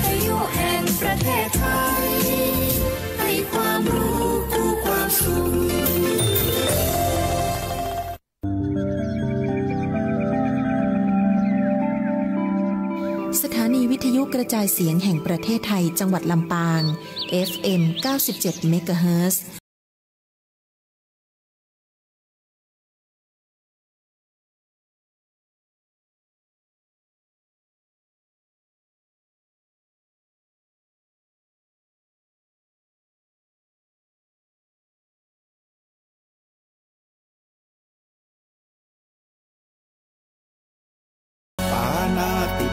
ทยุแห่งประเทศไทยให้ความรู้คู่ความสุขสถานีวิทยุกระจายเสียงแห่งประเทศไทยจังหวัดลำปาง FM 97 เมกะเฮิรตซ์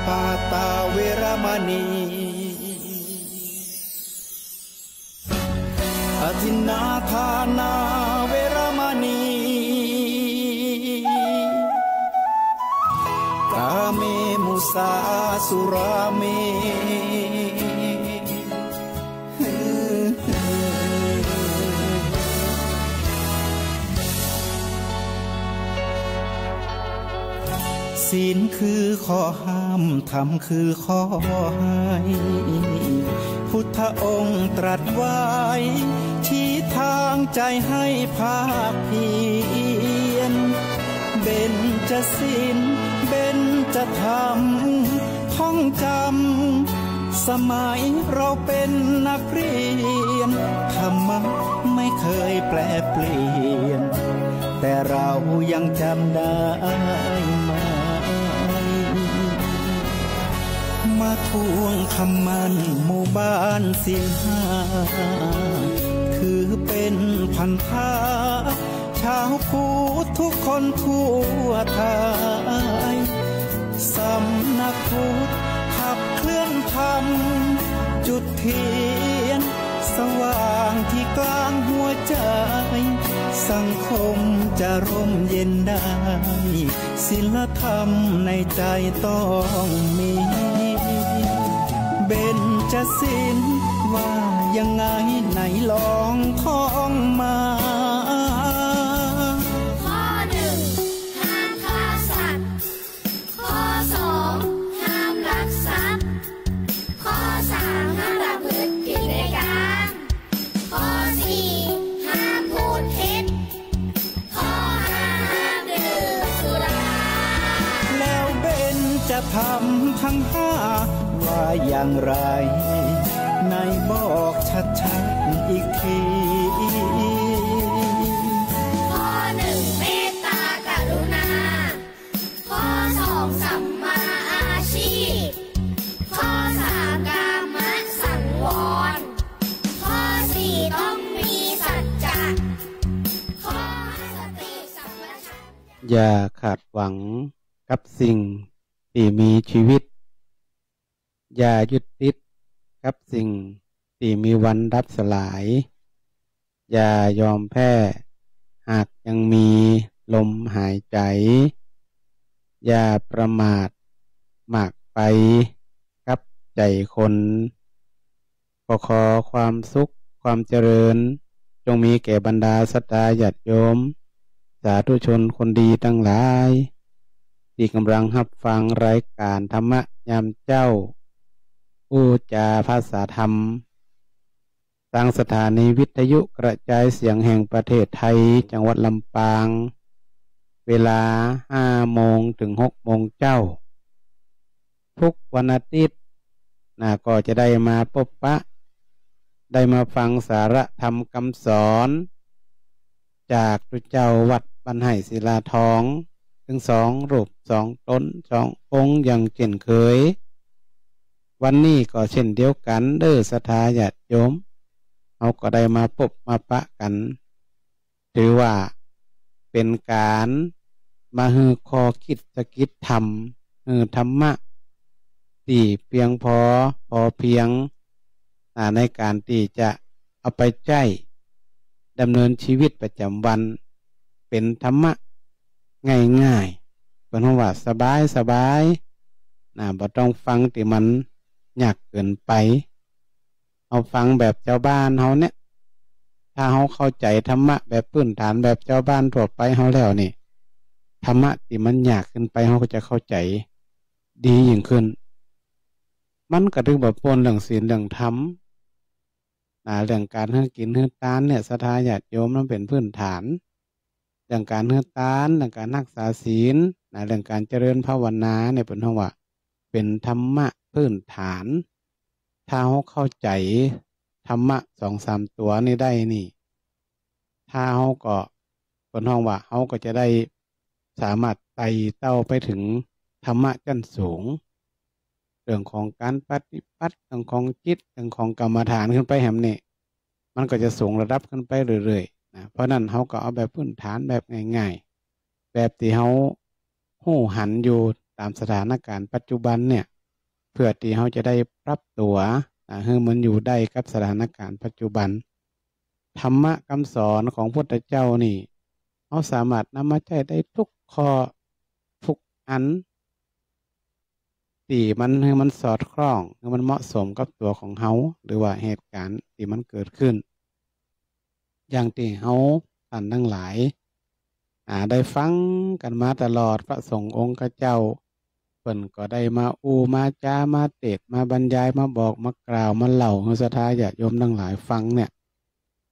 ปาตาเวรมณีอทินนาทานาเวรมณีกาเมมุสาสุราเมศีลคือข้อห้ามธรรมคือข้อให้พุทธองค์ตรัสไว้ชี้ทางใจให้ภาคเพียรเบญจศีลเบญจธรรมท่องจำสมัยเราเป็นนักเรียนธรรมะไม่เคยแปรเปลี่ยนแต่เรายังจำได้มาทวงคำมันหมู่บ้านศีลห้าคือเป็นพันธะชาวพุทธทุกคนทั่วไทยสำนักพุทธขับเคลื่อนธรรมจุดเทียนสว่างที่กลางหัวใจสังคมจะร่มเย็นได้ศีลธรรมในใจต้องมีเบญจศีลว่ายังไงไหนลองท่องมาข้อหนึ่งห้ามฆ่าสัตว์ข้อสองห้ามลักทรัพย์ข้อสามห้ามประพฤติผิดในกามข้อสี่ห้ามพูดเท็จข้อห้าห้ามดื่มสุราแล้วเบญจธรรมทั้งห้าว่าอย่างไรในบอกชัดๆอีกทีข้อหนึ่งเมตตากรุณาข้อสองสัมมาอาชีพข้อสามกามสังวรข้อสี่ต้องมีสัจจะข้อสติสัมปชัญญะอย่าขาดหวังกับสิ่งที่มีชีวิตอย่ายึดติดกับสิ่งที่มีวันดับสลายอย่ายอมแพ้หากยังมีลมหายใจอย่าประมาทมากไปกับใจคนขอความสุขความเจริญจงมีแก่บรรดาศรัทธาญาติโยมสาธุชนคนดีทั้งหลายที่กำลังรับฟังรายการธรรมะยามเจ้าผู้จาภาษาธรรมทางสถานีวิทยุกระจายเสียงแห่งประเทศไทยจังหวัดลำปางเวลา 5 โมงถึง 6 โมงเจ้าทุกวันอาทิตย์ก็จะได้มาพบปะได้มาฟังสาระธรรมคำสอนจากพระเจ้าวัดบ้านไห่ศิลาทองถึง2 รูป 2 ตน 2 องค์อย่างเช่นเคยวันนี้ก็เช่นเดียวกันเด้อศรัทธาญาติโยมเราก็ได้มาพบมาปะกันถือว่าเป็นการมาฮือคอคิดสกิจธรรมธรรมะที่เพียงพอเพียงในการที่จะเอาไปใช้ดำเนินชีวิตประจำวันเป็นธรรมะง่ายๆเป็นว่าสบายบ่ต้องฟังที่มันยากเกินไปเอาฟังแบบเจ้าบ้านเฮาเนี่ยถ้าเฮาเข้าใจธรรมะแบบพื้นฐานแบบเจ้าบ้านทั่วไปเฮาแล้วนี่ธรรมะที่มันยากขึ้นไปเฮาก็จะเข้าใจดียิ่งขึ้น มันก็ถึงแบบปนเรื่องศีลเรื่องธรรมเรื่องการให้กินให้ทานเนี่ยศรัทธาญาติโยมมันเป็นพื้นฐานเรื่องการให้ทานเรื่องการรักษาศีลเรื่องการเจริญภาวนาเนี่ยเป็นห้องว่าเป็นธรรมะพื้นฐานถ้าเขาเข้าใจธรรมะ2-3ตัวนี่ได้นี่ถ้าเขาก็เป็นห้องว่าเขาก็จะได้สามารถไต่เต้าไปถึงธรรมะชั้นสูงเรื่องของการปฏิบัติเรื่องของจิตเรื่องของกรรมฐานขึ้นไปแหมนี่มันก็จะสูงระดับขึ้นไปเรื่อยๆนะเพราะนั้นเขาก็เอาแบบพื้นฐานแบบง่ายๆแบบที่เขาหู้หันอยู่ตามสถานการณ์ปัจจุบันเนี่ยเพื่อที่เขาจะได้ปรับตัวให้มันอยู่ได้กับสถานการณ์ปัจจุบันธรรมะคำสอนของพุทธเจ้านี่เขาสามารถนำมาใช้ได้ทุกข้อทุกอันที่มันให้มันสอดคล้องให้มันเหมาะสมกับตัวของเขาหรือว่าเหตุการณ์ที่มันเกิดขึ้นอย่างที่เขาท่านทั้งหลายได้ฟังกันมาตลอดพระสงฆ์องค์เจ้าเพิ่นก็ได้มามาจามาเทศน์มาบรรยายมาบอกมากล่าวมาเล่าให้ศรัทธาญาติโยมทั้งหลายฟังเนี่ย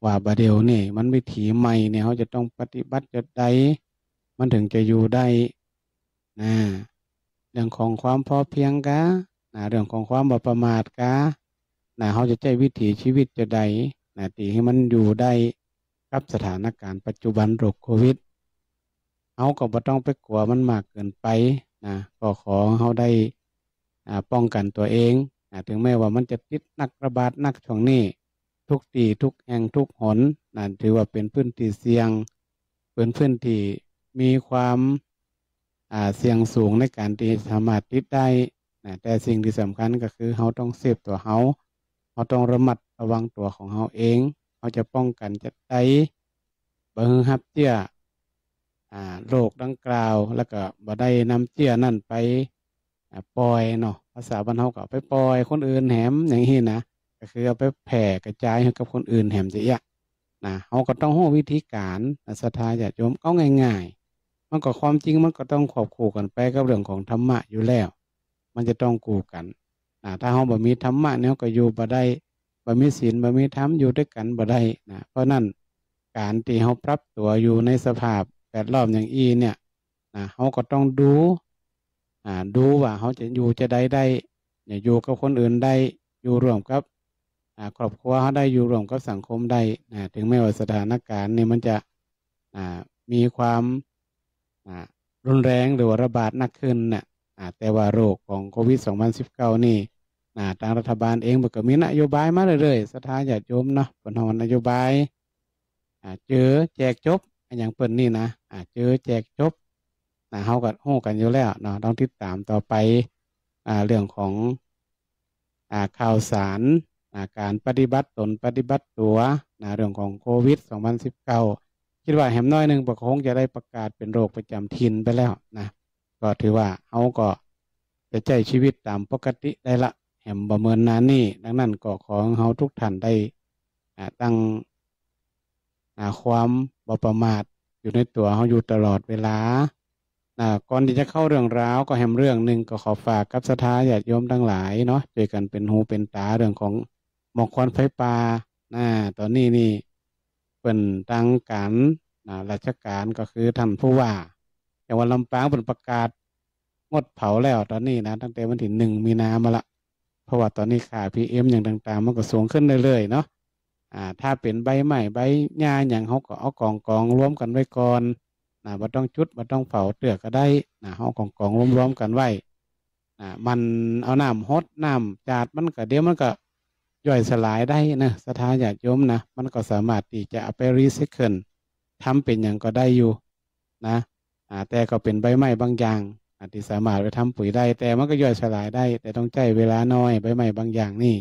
ว่าบัดเดี๋ยวนี่มันวิถีใหม่เนี่ยเขาจะต้องปฏิบัติจะได้มันถึงจะอยู่ได้เรื่องของความพอเพียงกะเรื่องของความบ่ประมาทกะเขาจะใช้วิถีชีวิตจะได้ตีให้มันอยู่ได้กับสถานการณ์ปัจจุบันโรคโควิดเขาก็บ่ต้องไปกลัวมันมากเกินไปก็ขอเขาได้ป้องกันตัวเองถึงแม้ว่ามันจะติดนักระบาดนักช่วงนี้ทุกที่ทุกแห่งทุกหนถือว่าเป็นพื้นที่เสี่ยงเป็นพื้นที่มีความเสี่ยงสูงในการที่สามารถติดได้แต่สิ่งที่สำคัญก็คือเขาต้องเซฟตัวเขาต้องระมัดระวังตัวของเขาเองเขาจะป้องกันจะได้บ่ให้รับเชื้อโรคดังกล่าวแล้วก็บ่ได้นำเชื้อนั่นไปปล่อยเนาะภาษาบ้านเฮาก็ไปปล่อยคนอื่นแหมอย่างนี้นะก็คือเอาไปแผ่กระจายให้กับคนอื่นแหมสิเขาก็ต้องรู้วิธีการศรัทธาญาติโยมเอาง่ายๆมันก็ความจริงมันก็ต้องควบคู่กันไปกับเรื่องของธรรมะอยู่แล้วมันจะต้องคู่กันถ้าเราบ่มีธรรมะเนี่ยก็อยู่บ่ได้บ่มีศีลบ่มีธรรมอยู่ด้วยกันบ่ได้เพราะนั้นการที่เราปรับตัวอยู่ในสภาพแวดล้อมอย่างอี้เนี่ยเราก็ต้องดูว่าเขาจะอยู่จะได้อยู่กับคนอื่นได้อยู่ร่วมกับครอบครัวเขาได้อยู่ร่วมกับสังคมได้ถึงแม้ว่าสถานการณ์นี่มันจะมีความรุนแรงหรือว่าระบาดหนักขึ้นแต่ว่าโรคของโควิด2019นี่ทางรัฐบาลเองก็มีนโยบายมาเรื่อยๆศรัทธาญาติโยมเนาะเป็นนโยบายเจอแจกจบอย่างเปิ่นนี่นะเจอแจกจบเขาก็โห่กันอยู่แล้วเนาะต้องติดตามต่อไปเรื่องของข่าวสารการปฏิบัติตนปฏิบัติตัวเรื่องของโควิด2019คิดว่าแหมน้อยหนึ่งคงจะได้ประกาศเป็นโรคประจำถิ่นไปแล้วก็ถือว่าเขาก็จะใช้ชีวิตตามปกติได้ละแหมประเมินนานนี่ดังนั้นก็ขอเขาทุกท่านได้ตั้งความบ่ประมาทอยู่ในตัวเขาอยู่ตลอดเวลาก่อนที่จะเข้าเรื่องราวก็แหมเรื่องหนึ่งก็ขอฝากกับศรัทธาญาติโยมทั้งหลายเนาะช่วยกันเป็นหูเป็นตาเรื่องของหมอกควันไฟป่าตอนนี้นี่เป็นทางการราชการก็คือท่านผู้ว่าจังหวัดลำปางเป็นประกาศงดเผาแล้วตอนนี้ตั้งแต่วันที่1 มีนามาละเพราะว่าตอนนี้ค่า PM อย่างต่างๆมันก็สูงขึ้นเรื่อยๆเนาะถ้าเป็นใบไม้ใบหญ้าอย่างเขาก็เอากองรวมกันไว้ก่อนบ่ต้องจุดบ่ต้องเผาเตือกก็ได้เขากองรวมกันไว้มันเอาน้ำฮดน้ำจาดมันก็เดี๋ยวมันก็ย่อยสลายได้นะศรัทธาญาติโยมมันก็สามารถที่จะเอาไปรีไซเคิลทำเป็นอย่างก็ได้อยู่แต่ก็เป็นใบไม้บางอย่างที่สามารถไปทำปุ๋ยได้แต่มันก็ย่อยสลายได้แต่ต้องใช้เวลาน้อยใบไม้บางอย่างนี่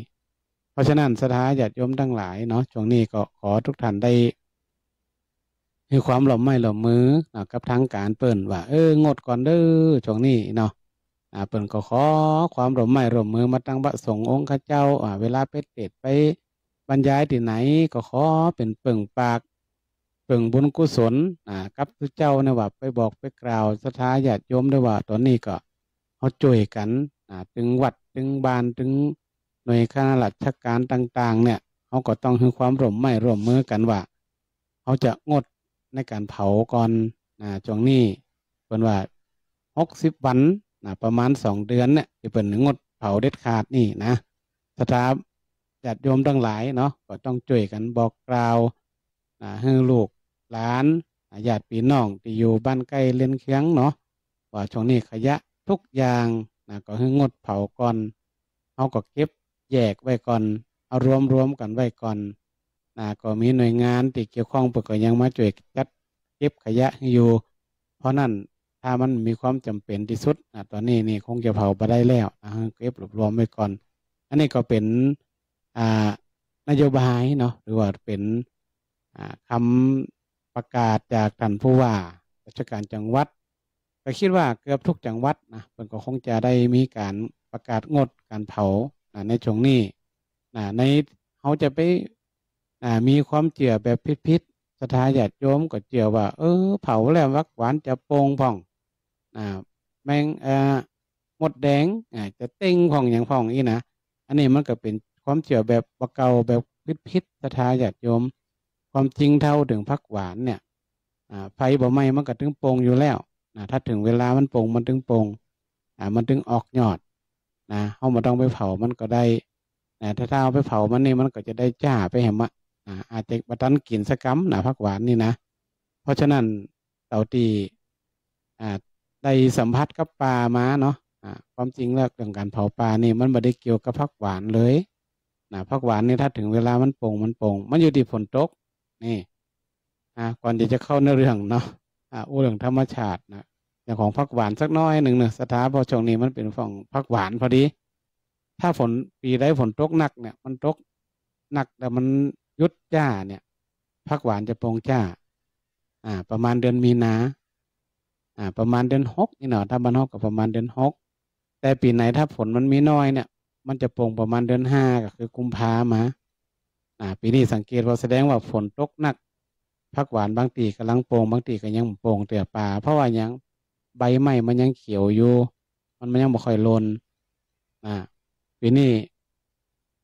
เพราะฉะนั้นศรัทธาญาติโยมทั้งหลายเนาะช่วงนี้ก็ขอทุกท่านได้มีความหล่อมไม้หล่อมมือกับทางการเปิ่นว่างดก่อนเด้อช่วงนี้เนาะเปิ่นก็ขอความหล่อมไม้หล่อมมือมาตั้งพระสงฆ์องค์ข้าเจ้าเวลาไปเทศน์ไปบรรยายที่ไหนก็ขอเป็นเปิ่งปากเปิ่งบุญกุศลกับพระเจ้าเนี่ยว่าไปบอกไปกล่าวศรัทธาญาติโยมด้วยว่าตอนนี้ก็เขาช่วยกัน ถึงวัดถึงบ้านถึงหน่วยงานราชการต่างๆเนี่ยเขาก็ต้องให้ความร่วมมือกันว่าเขาจะงดในการเผาก่อนช่วงนี้เป็นว่า60 วันประมาณ2 เดือนเนี่ยที่เป็นงดเผาเด็ดขาดนี่นะสถาญาติโยมทั้งหลายเนาะก็ต้องช่วยกันบอกกล่าวให้ลูกหลานญาติพี่น้องที่อยู่บ้านใกล้เรือนเคียงเนาะว่าช่วงนี้ขยะทุกอย่างก็ให้งดเผาก่อนเขาก็เก็บแยกไว้ก่อนเอารวมกันไว้ก่อนก็มีหน่วยงานที่เกี่ยวข้องเปิดก็ยังมาช่วยจัดเก็บขยะให้อยู่เพราะนั้นถ้ามันมีความจำเป็นที่สุดตอนนี้นี่คงจะเผาไปได้แล้วเก็บรวมไว้ก่อนอันนี้ก็เป็นนโยบายเนาะหรือว่าเป็นคำประกาศจากท่านผู้ว่าราชการจังหวัดก็คิดว่าเกือบทุกจังหวัดนะเพิ่นก็คงจะได้มีการประกาศงดการเผาในช่วงนี้ในเขาจะไปมีความเจือแบบพิษสถาญาติโยมก็เจือว่าเผาแล้ววักหวานจะโป่งพ่องแมงมดแดงจะเต้งพ่องอย่างพ่องอีนะอันนี้มันก็เป็นความเจือแบบเก่าแบบพิษสถาญาติโยมความจริงเท่าถึงพักหวานเนี่ยไฟบ่ไหม้มันก็ถึงโป่งอยู่แล้วถ้าถึงเวลามันโป่งมันถึงโป่งมันถึงออกยอดเขามาต้องไปเผามันก็ได้ถ้าเอาไปเผามันนี่มันก็จะได้จ้าไปแหมอาจจะบัตันกินสกัมพักหวานนี่นะเพราะฉะนั้นเต่าตีได้สัมผัสกับปลามาเนาะความจริงแล้วเรื่องการเผาปลานี่มันไม่ได้เกี่ยวกับพักหวานเลยพักหวานนี่ถ้าถึงเวลามันโป่งมันอยู่ที่ฝนตกนี่ก่อนที่จะเข้าในเรื่องเนาะเรื่องธรรมชาติอย่างของพักหวานสักน้อยหนึ่งเนอะสถาพอช่วงนี้มันเป็นฝั่งพักหวานพอดีถ้าฝนปีใดฝนตกหนักเนี่ยมันตกหนักแต่มันยุดจ้าเนี่ยพักหวานจะโป่งจ้าประมาณเดือนมีนาประมาณเดือน6นี่เนาะถ้าบ้านนอกก็ประมาณเดือน6แต่ปีไหนถ้าฝนมันมีน้อยเนี่ยมันจะโป่งประมาณเดือน5ก็คือกุมภามาปีนี้สังเกตว่าแสดงว่าฝนตกหนักพักหวานบางตีกำลังโป่งบางตีก็ยังโป่งเตือป่าเพราะว่ายังใบไม้มันยังเขียวอยู่มันยังไม่ค่อยโลนปีนี้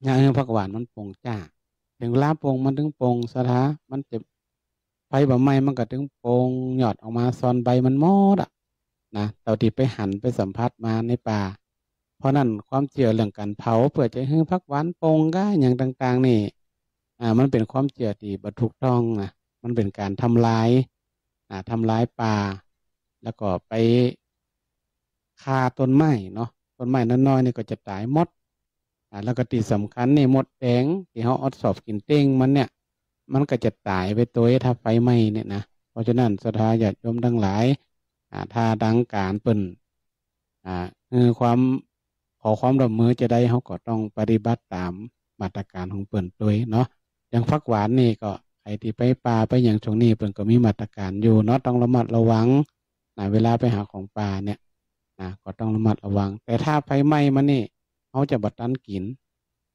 ยังพักหวานมันโป่งจ้าถึงเวลาโป่งมันถึงโป่งสถามันจะไฟใบไม้มันก็ถึงโป่งหยอดออกมาซอนใบมันมอดเต่าที่ไปหันไปสัมผัสมาในป่าเพราะนั้นความเชื่อเรื่องการเผาเพื่อจะให้พักหวานโป่งก็อย่างต่างๆนี่มันเป็นความเชื่อที่บ่ถูกต้องมันเป็นการทำลายป่าแล้วก็ไปฆ่าต้นไม้เนาะต้นไม้น้อยๆนี่ก็จะตายหมดแล้วก็ที่สำคัญนี่มดแดงที่เขาอดสอบกินเต้งมันเนี่ยมันก็จะตายไปตัวถ้าไฟไหม้เนี่ยนะเพราะฉะนั้นศรัทธาญาติโยมทั้งหลายถ้าดังการเปิ่นความขอความร่วมมือจะได้เขาก็ต้องปฏิบัติตามมาตรการของเปิ่นตัวเนาะอย่างฟักหวานนี่ก็ใครที่ไปป่าไปอย่างช่วงนี้เปิ่นก็มีมาตรการอยู่เนาะต้องระมัดระวังเวลาไปหาของป่าเนี่ยก็ต้องระมัดระวังแต่ถ้าไฟไหม้มันนี่เขาจะบัดตันกิน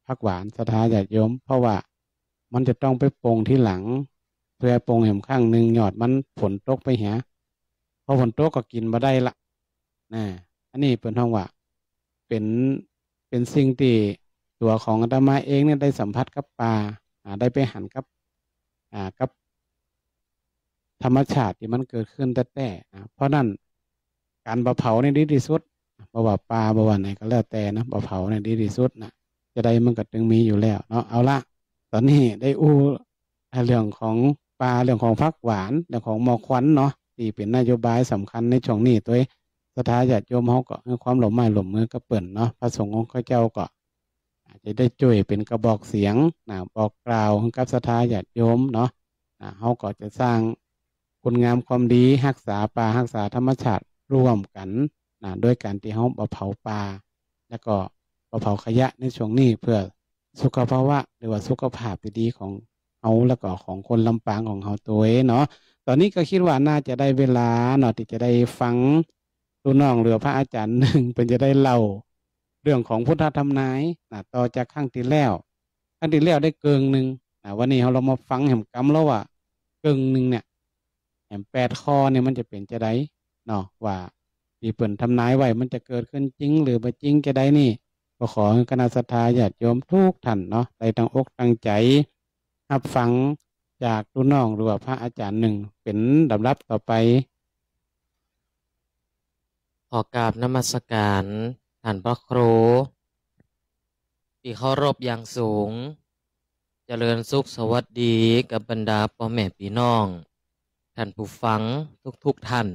ผักหวานศรัทธาญาติโยมเพราะว่ามันจะต้องไปโป่งที่หลังเพื่อโป่งแหมข้างหนึ่งหยอดมันฝนตกไปเหียพอฝนตกก็กินมาได้ละอันนี้เป็นห้องว่าเป็นสิ่งที่ตัวของอาตมาเองเนี่ยได้สัมผัสกับป่าได้ไปหันกับธรรมชาติที่มันเกิดขึ้นแต่เพราะนั้นการบะเผาในดีที่สุดบ่ว่าปลาบ่ว่าไหนก็แล้วแต่นะบ่เผาในดีที่สุดจะได้มันก็ตึงมีอยู่แล้วเนาะเอาละตอนนี้ได้เรื่องของปลาเรื่องของผักหวานเรื่องของหมอกควันเนาะที่เป็นนโยบายสำคัญในช่วงนี้ตัวศรัทธาญาติโยมเขาก็ให้ความหลงไม้หลงมือก็เปิ่นเนาะพระสงฆ์ของข้าเจ้าก็อาจจะได้ช่วยเป็นกระบอกเสียงบอกกล่าวให้กับศรัทธาญาติโยมเนาะเขาก็จะสร้างคุณงามความดีรักษาป่ารักษาธรรมชาติร่วมกันด้วยการที่เขาเผาป่าแล้วก็เผาขยะในช่วงนี้เพื่อสุขภาวะหรือว่าสุขภาพที่ดีของเขาแล้วก็ของคนลำปางของเขาตัวเนาะตอนนี้ก็คิดว่าน่าจะได้เวลาเนาะที่จะได้ฟังรุ่นน้องหรือพระอาจารย์หนึ่งเป็นจะได้เล่าเรื่องของพุทธธรรมนายต่อจากครั้งที่แล้วได้เกิงหนึ่งวันนี้เรามาฟังแห่งกรรมแล้วว่าเกิงหนึ่งเนี่ยแห่ง8 ข้อเนี่ยมันจะเป็นจะได้เนาะว่า ปีเปิ่นทำนายไว้มันจะเกิดขึ้นจริงหรือไม่จริงจะได้นี่ก็ขอให้คณะศรัทธาญาติโยมทุกท่านเนาะได้ตั้งอกตั้งใจรับฟังจากรุ่นน้องหรือว่าพระอาจารย์หนึ่งเป็นลำดับต่อไปขอกราบนมัสการท่านพระครูที่เคารพอย่างสูงเจริญสุขสวัสดีกับบรรดาพ่อแม่พี่น้องท่านผู้ฟังทุกท่าน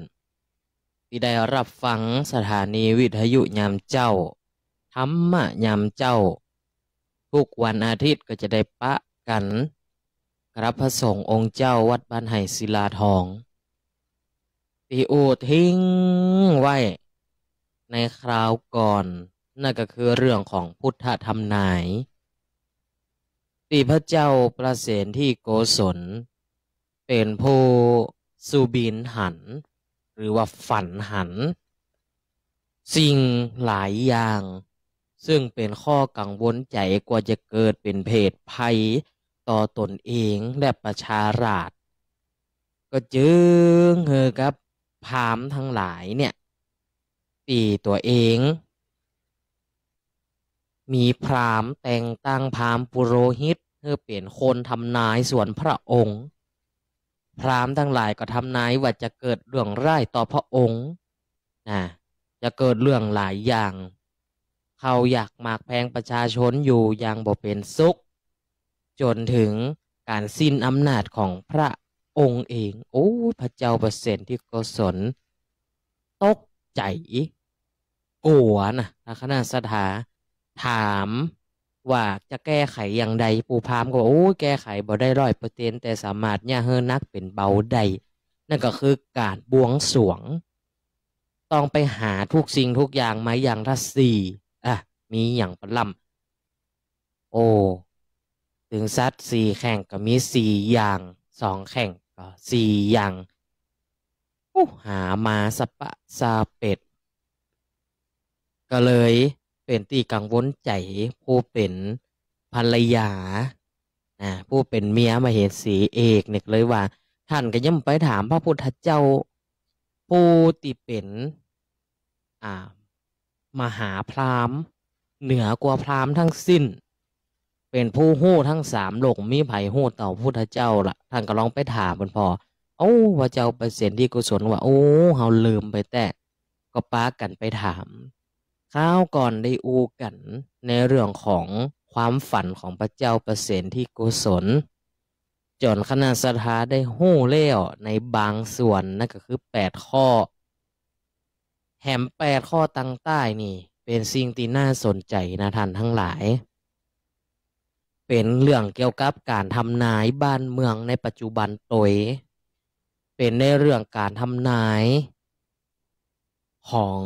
ที่ได้รับฟังสถานีวิทยุยามเจ้าธรรมะยามเจ้าทุกวันอาทิตย์ก็จะได้ปะกันกับพระสงฆ์องค์เจ้าวัดบ้านไห่ศิลาทองที่อูทิ้งไว้ในคราวก่อนนั่นก็คือเรื่องของพุทธธรรมนายที่พระเจ้าประเสนที่โกศลเป็นผู้สุบินหันหรือว่าฝันหันสิ่งหลายอย่างซึ่งเป็นข้อกังวลใจกว่าจะเกิดเป็นเพศภัยต่อตนเองและประชาราษฎร์ก็จึงกับพราหมณ์ทั้งหลายเนี่ยตีตัวเองมีพราหมณ์แต่งตั้งพราหมณ์ปุโรหิตเพื่อเปลี่ยนคนทำนายส่วนพระองค์พราหมณ์ทั้งหลายก็ทำนายว่าจะเกิดเรื่องร้ายต่อพระองค์จะเกิดเรื่องหลายอย่างเขาอยากมากแพงประชาชนอยู่อย่างบ่เป็นสุขจนถึงการสิ้นอำนาจของพระองค์เองโอ้พระเจ้าประเสนที่โกศลตกใจกลัวนะคณะศรัทธาถามว่าจะแก้ไขอย่างใดปู่พราหมณ์ก็โอ้แก้ไขบ่ได้100%แต่สามารถย่าเฮนักเป็นเบาได้นั่นก็คือการบวงสรวงต้องไปหาทุกสิ่งทุกอย่างมาอย่างละ4มีอย่างประลำโอ้ถึงซัด4แข่งก็มี4อย่าง2แข่งก็4อย่างหามาสปะซาเป็ดก็เลยเป็นที่กังวลใจผู้เป็นภรรยาผู้เป็นเมียมเหสีเอกเนี่ยเลยว่าท่านก็ย่ำไปถามพระพุทธเจ้าผู้ที่เป็นมหาพราหมณ์เหนือกว่าพราหมณ์ทั้งสิ้นเป็นผู้ฮู้ทั้ง3โลกมีไผฮู้ต่อพระพุทธเจ้าล่ะท่านก็ลองไปถามมันพอพระเจ้าประเสนที่กุศลว่าเฮาลืมไปแต่ก็ป้ากันไปถามข้าวก่อนได้อูกันในเรื่องของความฝันของพระเจ้าประเสนที่กุศลจนคณะศรัทธาได้ฮู้แล้วในบางส่วนนั่นก็คือ8ข้อแถม8ข้อตั้งใต้นี่เป็นสิ่งที่น่าสนใจนะท่านทั้งหลายเป็นเรื่องเกี่ยวกับการทำนายบ้านเมืองในปัจจุบันโดยเป็นในเรื่องการทำนายของ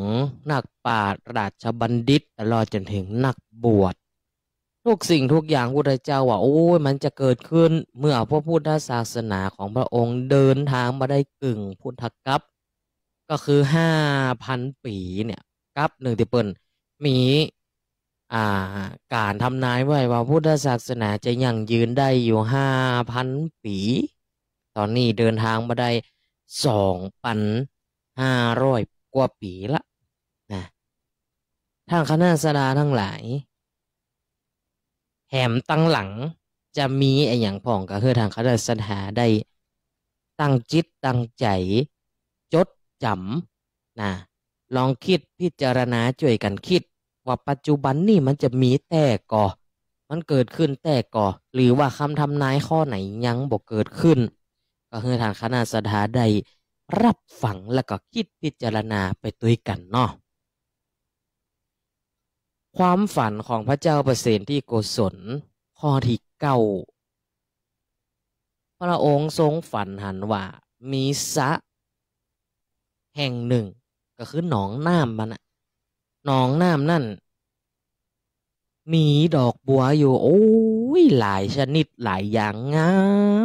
นักปราชญ์ราชบัณฑิตตลอดจนถึงนักบวชทุกสิ่งทุกอย่างพุทธเจ้าว่ามันจะเกิดขึ้นเมื่อพระพุทธศาสนาของพระองค์เดินทางมาได้กึ่งพุทธกัปก็คือ 5,000 ปีเนี่ยกัปหนึ่งที่เปิ้นมีการทำนายไว้ว่าพุทธศาสนาจะยั่งยืนได้อยู่ 5,000 ปีตอนนี้เดินทางมาได้ 2,500 กว่าปีละทางคณะศรัทธาทั้งหลายแถมตั้งหลังจะมีอย่างพ่องก็คือทางคณะศรัทธาได้ตั้งจิตตั้งใจจดจำลองคิดพิจารณาช่วยกันคิดว่าปัจจุบันนี่มันจะมีแต่ก่อมันเกิดขึ้นแต่ก่อหรือว่าคำทำนายข้อไหนยังบ่เกิดขึ้นก็คือทางคณะศรัทธาได้รับฟังแล้วก็คิดพิจารณาไปด้วยกันเนาะความฝันของพระเจ้าประเสนที่โกศลข้อที่9พระองค์ทรงฝันหันว่ามีสระแห่งหนึ่งก็คือหนองน้ำมันหนองน้ำนั่นมีดอกบัวอยู่หลายชนิดหลายอย่างงา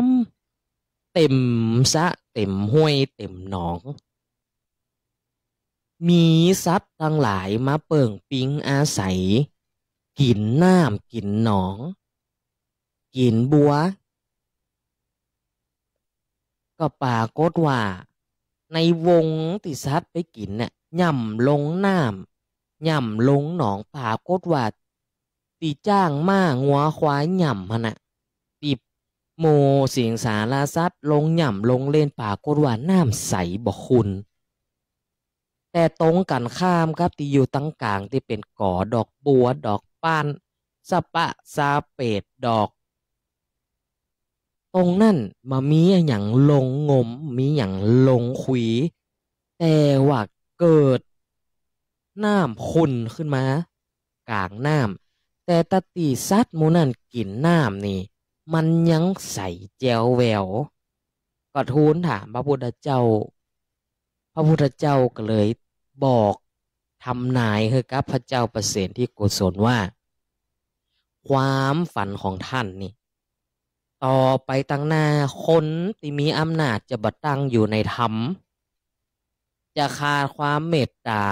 มเต็มสระเต็มห้วยเต็มหนองมีสัตว์ทั้งหลายมาเปิ่งปิงอาศัยกินน้ำกินหนองกินบัวก็ปรากฏว่าในวงที่สัตว์ไปกินเนี่ย ย่ำลงน้ำย่ำลงหนองปรากฏว่าตีจ้างม้างัวควายย่ำหั่นน่ะตีโมสิงสารสัตว์ลงย่ำลงเล่นปรากฏว่าน้ำใสบ่ขุ่นแต่ตรงกันข้ามครับที่อยู่ตั้งกลางที่เป็นก่อดอกบัวดอกป้านสะปะซาเปดดอกตรงนั่นมามีอย่างลงงมมีอย่างลงขุยแต่ว่าเกิดน้ำขุ่นขึ้นมากลางน้ำแต่ตะตีซัดหมูนั่นกินน้ำนี่มันยังใสแจวแววก็ทูลถามพระพุทธเจ้าก็เลยบอกทำนายให้กับพระเจ้าประเสนที่โกศลว่าความฝันของท่านนี่ต่อไปตั้งหน้าคนที่มีอำนาจจะบัดตั้งอยู่ในธรรมจะขาดความเมตตา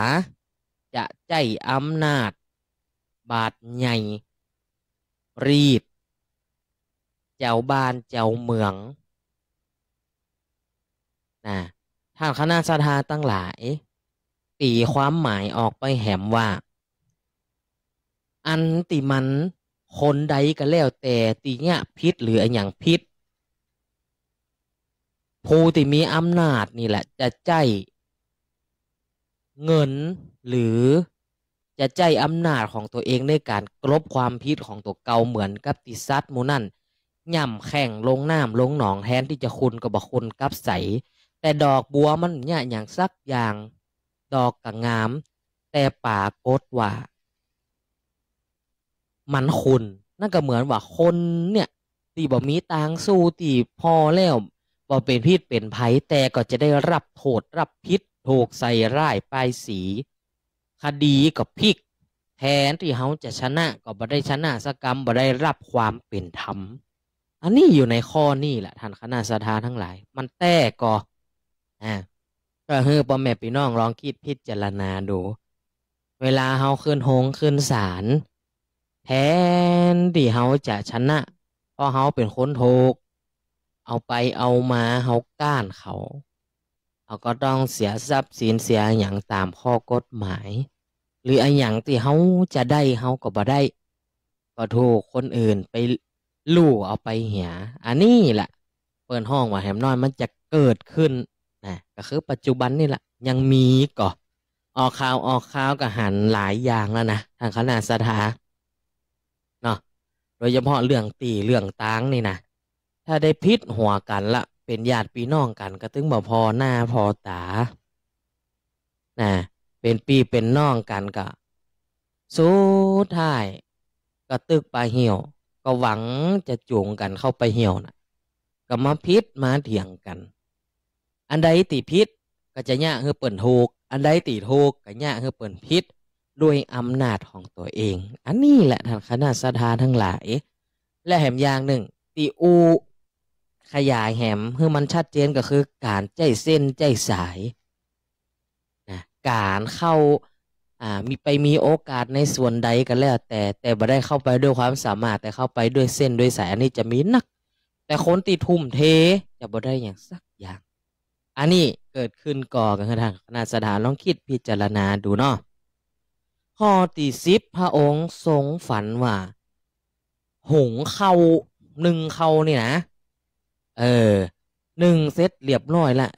จะใจอำนาจบาดใหญ่รีดเจ้าบ้านเจ้าเมืองนะท่านคณะสทาตั้งหลายตีความหมายออกไปแหมว่าอันติมันคนใดก็แล้วแต่ตีเนี่ยพิษหรืออย่างพิษผู้ที่มีอำนาจนี่แหละจะใจเงินหรือจะใจอำนาจของตัวเองในการกลบความพิษของตัวเก่าเหมือนกับติซัดมูนั่นย่ำแข่งลงน้ำลงหนองแทนที่จะคุณก็บอกคุณกับใสแต่ดอกบัวมันเนี่ยอย่างสักอย่างดอกกะงามแต่ป่ากฏว่ามันคุณนั่นก็เหมือนว่าคนเนี่ยตีบ่มีตางสู้ตีพอแล้วบ่เป็นพิษเป็นภัยแต่ก็จะได้รับโทษรับพิษถูกใส่ร้ายป้ายสีคดีกับพิกแทนที่เขาจะชนะก็บ่ได้ชนะสกรรมบ่ได้รับความเป็นธรรมอันนี้อยู่ในข้อนี้แหละท่านคณะสทาทั้งหลายมันแต่ก็ก็คือพ่อแม่พี่น้องลองคิดพิจารณาดูเวลาเขาขึ้นโฮงขึ้นศาลแทนที่เขาจะชนะเพราะเขาเป็นคนถูกเอาไปเอามาเขาก้านเขาก็ต้องเสียทรัพย์สินเสียอย่างตามข้อกฎหมายหรืออย่างที่เขาจะได้เขาก็บ่ได้ก็ถูกคนอื่นไปลู่เอาไปเหียอันนี้แหละเปิดห้องว่าแหมน้อยมันจะเกิดขึ้นนะก็คือปัจจุบันนี่แหละยังมีก็ออกข่าวก็หันหลายอย่างแล้วนะทางคณะสทาเนาะโดยเฉพาะเรื่องตีเรื่องตางนี่นะถ้าได้พิษหัวกันละเป็นญาติพี่น้องกันก็ถึงบ่พอหน้าพอตานะเป็นปีเป็นน้องกันก็สุดท้ายก็ตึกปลาเหี่ยวก็หวังจะจูงกันเข้าไปเหี่ยวนะก็มาพิษมาเถียงกันอันใดตีพิษก็จะยะคือเปิ่นถูกอันใดตีถูกก็ยะคือเปิ่นพิษด้วยอำนาจของตัวเองอันนี้แหละท่านคณะสทาทั้งหลายและแหมอย่างหนึ่งตีอูขยายแหมให้มันชัดเจนก็คือการใจเส้นใจสายนะการเข้ามีโอกาสในส่วนใดก็แล้วแต่บ่ได้เข้าไปด้วยความสามารถแต่เข้าไปด้วยเส้นด้วยสายอันนี้จะมีนักแต่คนตีทุ่มเทจะบ่ได้อย่างสักอย่างอันนี้เกิดขึ้นก่อกันทางคณะสถานลองคิดพิจารณาดูเนาะข้อที่10พระองค์ทรงฝันว่าหุงข้าว1ข้าวนี่นะ1เซตเรียบร้อยละ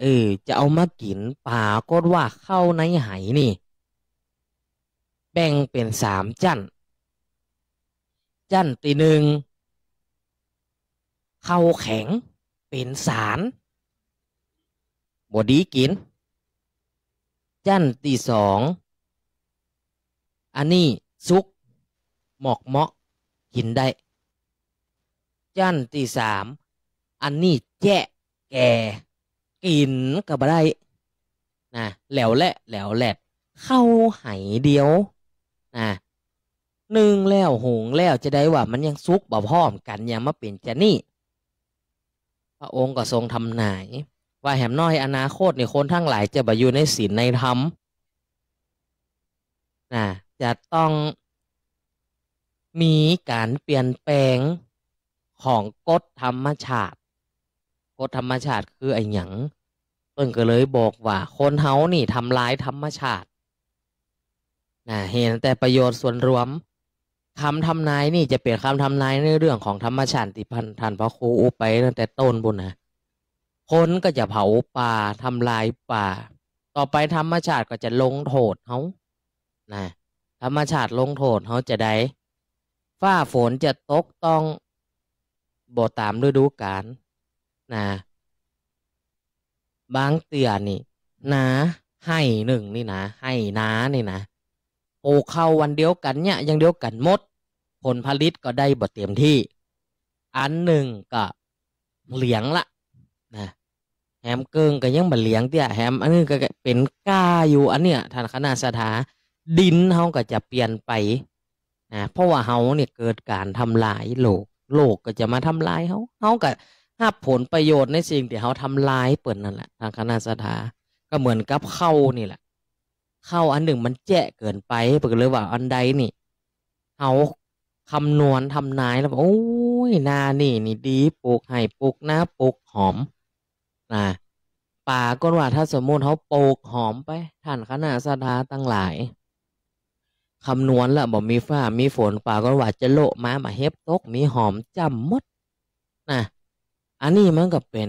จะเอามากินป่ากฏว่าข้าวในไหนี่แบ่งเป็น3จั่นที่1ข้าวแข็งเป็นสารบ่ดีกินจั่นที่2อันนี้สุกหมอกเมาะกินได้จั่นที่3อันนี้แจ๊ะแก่กินก็บ่ได้นะแล้วแหละเข้าไหเดียวนะ1แล้วหุงแล้วจะได้ว่ามันยังสุกบ่พร้อมกันยังมาเป็นจะนี่พระองค์ก็ทรงทำนายว่าแหมน้อยอนาคตในคนทั้งหลายจะบ่อยู่ในศีลในธรรมนะจะต้องมีการเปลี่ยนแปลงของกฎธรรมชาติคือไอ้หยังเพิ่นก็เลยบอกว่าคนเฮานี่ทำลายธรรมชาติ เห็นแต่ประโยชน์ส่วนรวมคำทำนายนี่จะเป็นคำทำนายในเรื่องของธรรมชาติที่ท่านพระครูอุไปตั้งแต่ต้นบุญนะคนก็จะเผาป่าทำลายป่าต่อไปธรรมชาติก็จะลงโทษเขาธรรมชาติลงโทษเขาจะได้ฟ้าฝนจะตกต้องบ่ตามฤดูกาลบางเตือนี่ให้หนึ่งนี่ให้นี่ปลูกเข้าวันเดียวกันเนี่ยยังเดียวกันหมดผลผลิตก็ได้บ่เต็มที่อันหนึ่งก็เหลียงละแฮมเกิงก็ยังบ่เหลียงเตี้ยแฮมอันนี้ก็เป็นก้าอยู่อันเนี้ยท่านคณะสถาดินเฮาก็จะเปลี่ยนไปเพราะว่าเฮาเนี่ยเกิดการทำลายโลกก็จะมาทำลายเฮาก็รับผลประโยชน์ในสิ่งที่เฮาทำลายเปิ่นนั่นแหละทางคณะสถาก็เหมือนกับข้าวนี่แหละข้าวอันหนึ่งมันแจ้เกินไปเปิ่นเลยว่าอันใดนี่เฮาคำนวณทำนายแล้วโอ้ยนานี่ดีปลูกให้ปลูกนะปลูกหอมป่าก็ว่าถ้าสมมติเขาปลูกหอมไปท่านคณะสถาตั้งหลายคำนวณแล้วบอกมีฟ้ามีฝนป่าก็ว่าจะโลมาเฮ็บตกมีหอมจำหมดอันนี้มันก็เป็น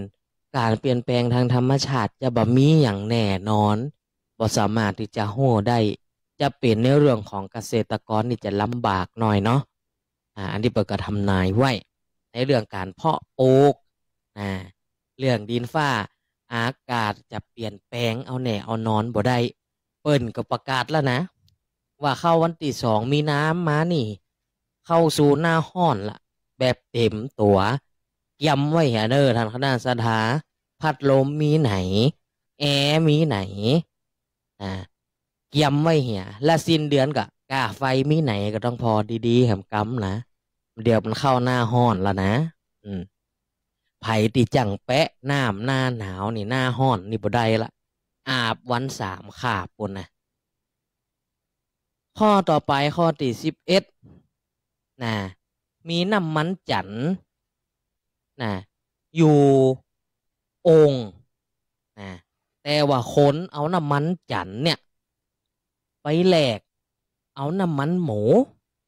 การเปลี่ยนแปลงทางธรรมชาติจะบ่มีอย่างแน่นอนบ่สามารถที่จะโห่ได้จะเป็นในเรื่องของเกษตรกรนี่จะลำบากหน่อยเนาะอันนี้เปิดก็ทำนายไว้ในเรื่องการเพาะปลูกเรื่องดินฟ้าอากาศจะเปลี่ยนแปลงเอาแหน่เอานอนบ่ได้เปิ้นก็ประกาศแล้วนะว่าเข้าวันที่2มีน้ำมานี่เข้าสู่หน้าห้อนละแบบเต็มตัวย้ำไว้เด้อท่านคณะสถาพัดลมมีไหนแอร์มีไหนย้ำไว้และสิ้นเดือนก็กาไฟมีไหนก็ต้องพอดีๆแหมกำนะเดี๋ยวมันเข้าหน้าห้อนแล้วนะไผ่ตีจังแปะน้ำหน้าหนาวนี่หน้าห้อนนี่บ่ได้ละอาบวัน3ขาบปุ่นข้อต่อไปข้อที่11มีน้ำมันจันทร์อยู่องค์แต่ว่าคนเอาน้ำมันจันทร์เนี่ยไปแหลกเอาน้ำมันหมู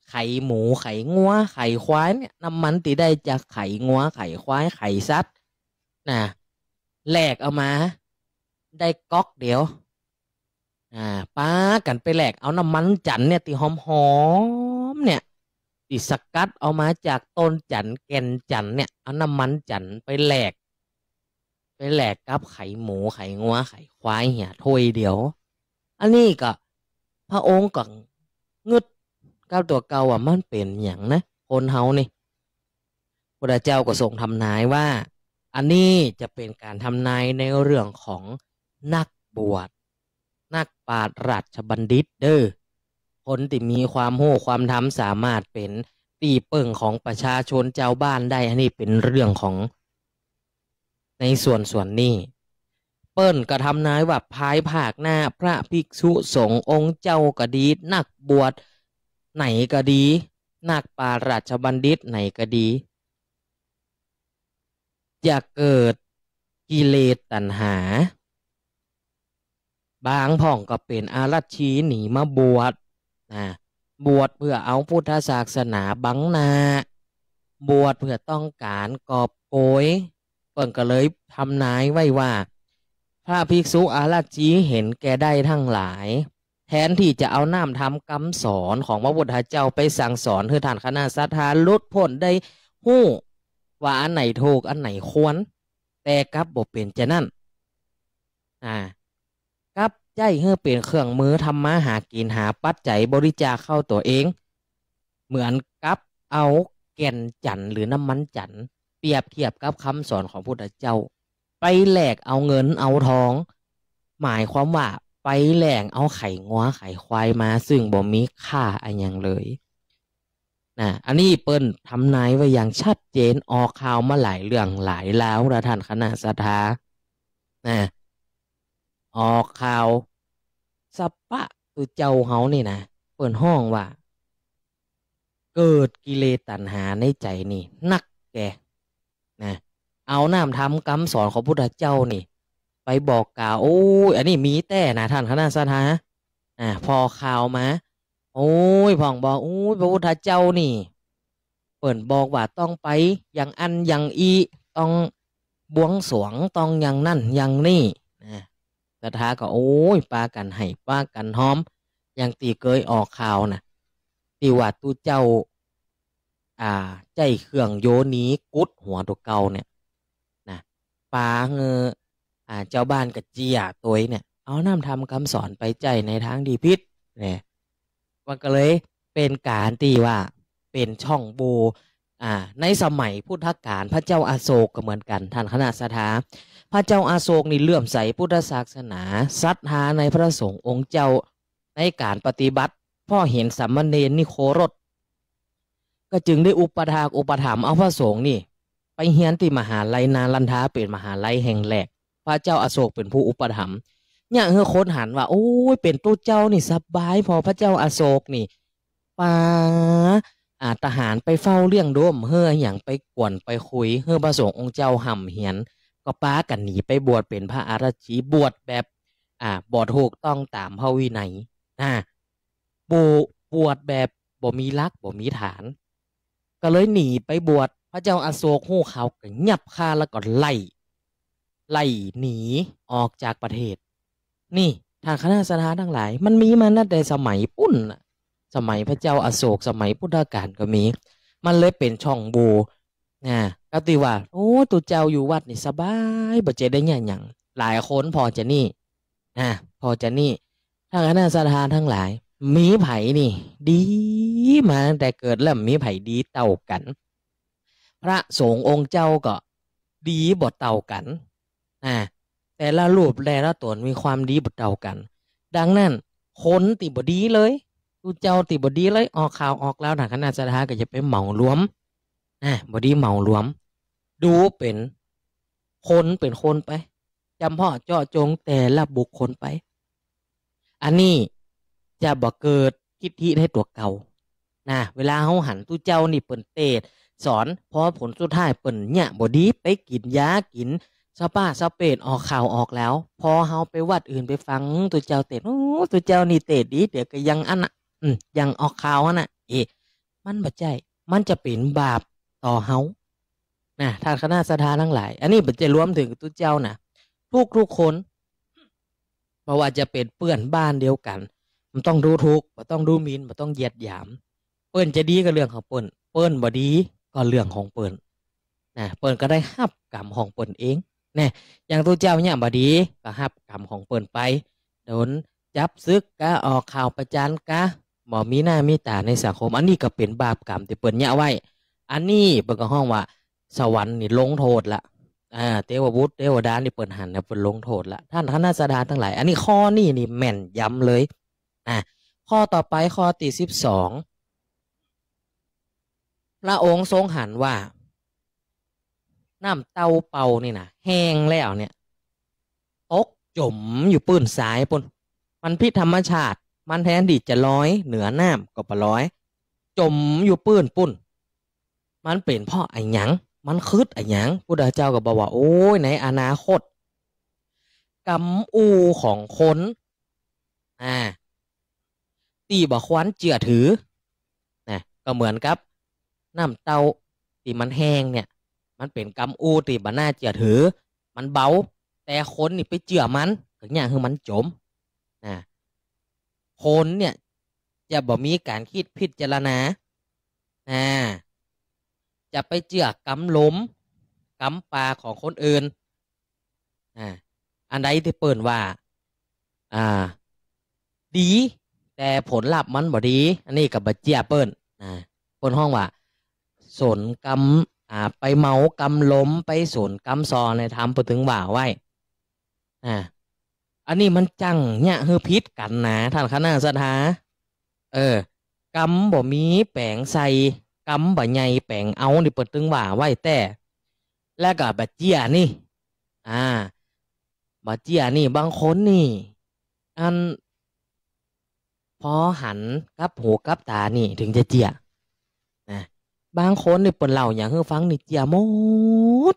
ไข่หมูไข่งัวไข่ควายเนี่ยน้ำมันตีได้จากไข่งัวไข่ควายไข่สัตว์แหลกเอามาได้ก๊อกเดียวป้ากันไปแหลกเอาน้ำมันจันเนี่ยตีหอมเนี่ยตีสกัดเอามาจากต้นจันแก่นจันเนี่ยเอาน้ำมันจันไปแหลกกับไข่หมูไข่งัวไข่ควายถ้วยเดียวอันนี้ก็พระองค์ก็งึดก้าวตัวเก่าว่ามันเป็นอย่างนะคนเฮานี่พระเจ้าก็ทรงทำนายว่าอันนี้จะเป็นการทำนายในเรื่องของนักบวชนักปราชญ์ราชบัณฑิตคนที่มีความโหความทำสามารถเป็นตีเปิ่งของประชาชนเจ้าบ้านได้อันนี้เป็นเรื่องของในส่วนนี้เปิ้นก็ทำนายว่าภายภาคหน้าพระภิกษุสงฆ์องค์เจ้าก็ดีนักบวชไหนก็ดีนักปราชญ์ราชบัณฑิตไหนก็ดีจะเกิดกิเลสตัณหาบางพ่องก็เป็นอารัชชีหนีมาบวชเพื่อเอาพุทธศาสนาบังหน้าบวชเพื่อต้องการกอบโกยเปิ้นก็เลยทำนายไว้ว่าพระภิกษุอารัชชีเห็นแก่ได้ทั้งหลายแทนที่จะเอาน้ำทำคำสอนของพระพุทธเจ้าไปสั่งสอนให้ท่านคณะสัทธาลุดพ้นได้ฮู้ว่าอันไหนถูกอันไหนควรแต่กลับบ่เป็นจะนั่นกลับใจเพื่อเป็นเครื่องมือทำมาหากินหาปัจจัยบริจาคเข้าตัวเองเหมือนกับเอาแก่นจันทร์หรือน้ำมันจันทร์เปรียบเทียบกับคำสอนของพระพุทธเจ้าไปแลกเอาเงินเอาทองหมายความว่าไปแลกเอาไข่งัวไข่ควายมาซึ่งบ่มีค่าอะไรอย่างเลยอันนี้เปิ้นทำนายไว้อย่างชัดเจนออกข่าวมาหลายเรื่องหลายแล้วนะท่านคณะสัทธาออกข่าวสัปปะคือเจ้าเฮานี่นะเปิ้นห้องว่าเกิดกิเลสตัณหาในใจนี่นักแกเอาน้ำทำคำสอนของพุทธเจ้านี่ไปบอกกล่าวโอ้ยอันนี้มีแต่นะท่านคณะสัทธาพอข่าวมา โอ้ยพ่องบอกโอ้ยพระพุทธเจ้านี่เปิ่นบอกว่าต้องไปอย่างอันอย่างอีต้องบวงสรวงต้องอย่างนั่นอย่างนี่นะศรัทธาก็โอ้ยปากันให้ปากันหอมอย่างตีเคยออกข่าวนะตีว่าตู้เจ้าใจเครื่องโยนีกุดหัวตัวเก่าเนี่ยนะปาเจ้าบ้านกับเจียตัวเนี่ยเอาน้ำทำคำสอนไปใจในทางดีพิษเนี่ยมันก็เลยเป็นการตีว่าเป็นช่องโบในสมัยพุทธกาลพระเจ้าอาโศกก็เหมือนกันท่านคณะสถาพระเจ้าอาโศกนี่เลื่อมใสพุทธศาสนาศรัทธาในพระสงฆ์องค์เจ้าในการปฏิบัติพ่อเห็นสามเณรนี่โครสก็จึงได้อุปถัมภ์เอาพระสงฆ์นี่ไปเฮียนที่มหาลัยนาลันทาเป็นมหาลัยแห่งแรกพระเจ้าอาโศกเป็นผู้อุปถัมภ์เนี่ยคนหันว่าโอ้ยเป็นตู้เจ้านี่สบายพอพระเจ้าอาโศกนี่ปาทหารไปเฝ้าเลี้ยงโดมอย่างไปกวนไปคุยพระสงฆ์องค์เจ้าห่ำเหียนก็ป้ากันหนีไปบวชเป็นพระอรชีบวชแบบบวชถูกต้องตามพระวินัยบวชแบบบ่มีลักบ่มีฐานก็เลยหนีไปบวชพระเจ้าอาโศกหู้เขาก็ยับฆ่าแล้วก็ไล่หนีออกจากประเทศนี่ทางคณะสถานทั้งหลายมันมีมาตั้งแต่สมัยปุ้นสมัยพระเจ้าอาโศกสมัยพุทธกาลก็มีมันเลยเป็นช่องโบก็ตีว่าโอ้ตัวเจ้าอยู่วัดนี่สบายบ่เจได้เนี่ยอย่างหลายคนพอจะนี่พอจะนี่ทางคณะสถานทั้งหลายมีไผ่นี่ดีมาแต่เกิดแล้วมีไผ่ดีเต่ากันพระสงฆ์องค์เจ้าก็ดีบ่เต่ากันแต่ละรูปแต่ละตนมีความดีบ่เต่ากันดังนั้นคนติบ่ดีเลยตูเจ้าติบ่ดีเลยออกข่าวออกแล้วทางคณะสถานก็จะไปเหมารวมบ่ดีเหมารวมดูเป็นคนไปจำเพาะเจาะจงแต่ละบุคคลไปอันนี้จะบ่เกิดทิฏฐิให้ตัวเก่าเวลาเขาหันตู้เจ้านี่เปิ่นเตศสอนพอผลสุดท้ายเปิ่นเนี่ยบ่ดีไปกินยากินสป้าสเปดออกข่าวออกแล้วพอเฮาไปวัดอื่นไปฟังตู้เจ้าเตศตู้เจ้านี่เตศดีเดี๋ยวก็ยังอันยังออกข่าวน่ะมันบ่ใจมันจะเป็นบาปต่อเฮาทางคณะสถานทั้งหลายอันนี้บ่จะรวมถึงตู้เจ้านะทุกคนเพราะว่าจะเป็นเปื้อนบ้านเดียวกันมันต้องดูทุกข์มันต้องดูหมิ่นมันต้องเหยียดหยามเปิ้นจะดีก็เรื่องของเปิ้นบ่ดีก็เรื่องของเปิ้นเปิ้นก็ได้รับกรรมของเปิ้นเองอย่างตัวเจ้าเนี่ยบ่ดีก็รับกรรมของเปิ้นไปโดนจับซึกก็ออกข่าวประจานก็บ่มีหน้ามีตาในสังคมอันนี้ก็เป็นบาปกรรมที่เปิ้นเนี่ยไว้อันนี้เปิ้นก็ห้องว่าสวรรค์นี่ลงโทษละเทวบุตรเทวดานี่เปิ้นหันเปิ้นลงโทษละท่านคณะสถานทั้งหลายอันนี้ข้อนี่แม่นย้ำเลยข้อต่อไปข้อที่12พระองค์ทรงหันว่าน้ำเต้าเป่านี่นะแห้งแล้วเนี่ยตกจมอยู่ปื้นสายปุ่นมันพิษธรรมชาติมันแทนที่จะลอยเหนือน้ำก็บ่ลอยจมอยู่ปื้นปุ่นมันเป็นเพราะไอ้หยังมันคืดไอ้หยังพุทธเจ้าก็บอกว่าโอ้ยในอนาคตกำอูของคนตีบ่ควันเจือถือก็เหมือนกับน้ำเต้าที่มันแห้งเนี่ยมันเป็นกำอูที่บ่น่าเจือถือมันเบาแต่คนนี่ไปเจือมันก็อย่างคือมันจมคนเนี่ยจะบ่มีการคิดพิจารณาจะไปเจือกำล้มกำปลาของคนอื่นอันใดที่เปิ่นว่าดีแต่ผลลัพธ์มันบ่ดีอันนี้กับบ่เจียเปิ้นคนห้องว่าสนกำไปเมากำล้มไปสนกำซอในทำไปถึงว่าไว้อันนี้มันจังเนี่ยคือพิษกันนะท่านคณะสถากำบ่มีแปลงใส่กำบ่ใหญ่แปลงเอานี่เปิดถึงว่าไว้แต่แล้วก็บ่เจียนี่บ่เจียนี่บางคนนี่อันพอหันกับหูกับตานี่ถึงจะเจียบางคนนี่เปิดเล่าอย่างให้ฟังนี่เจียหมด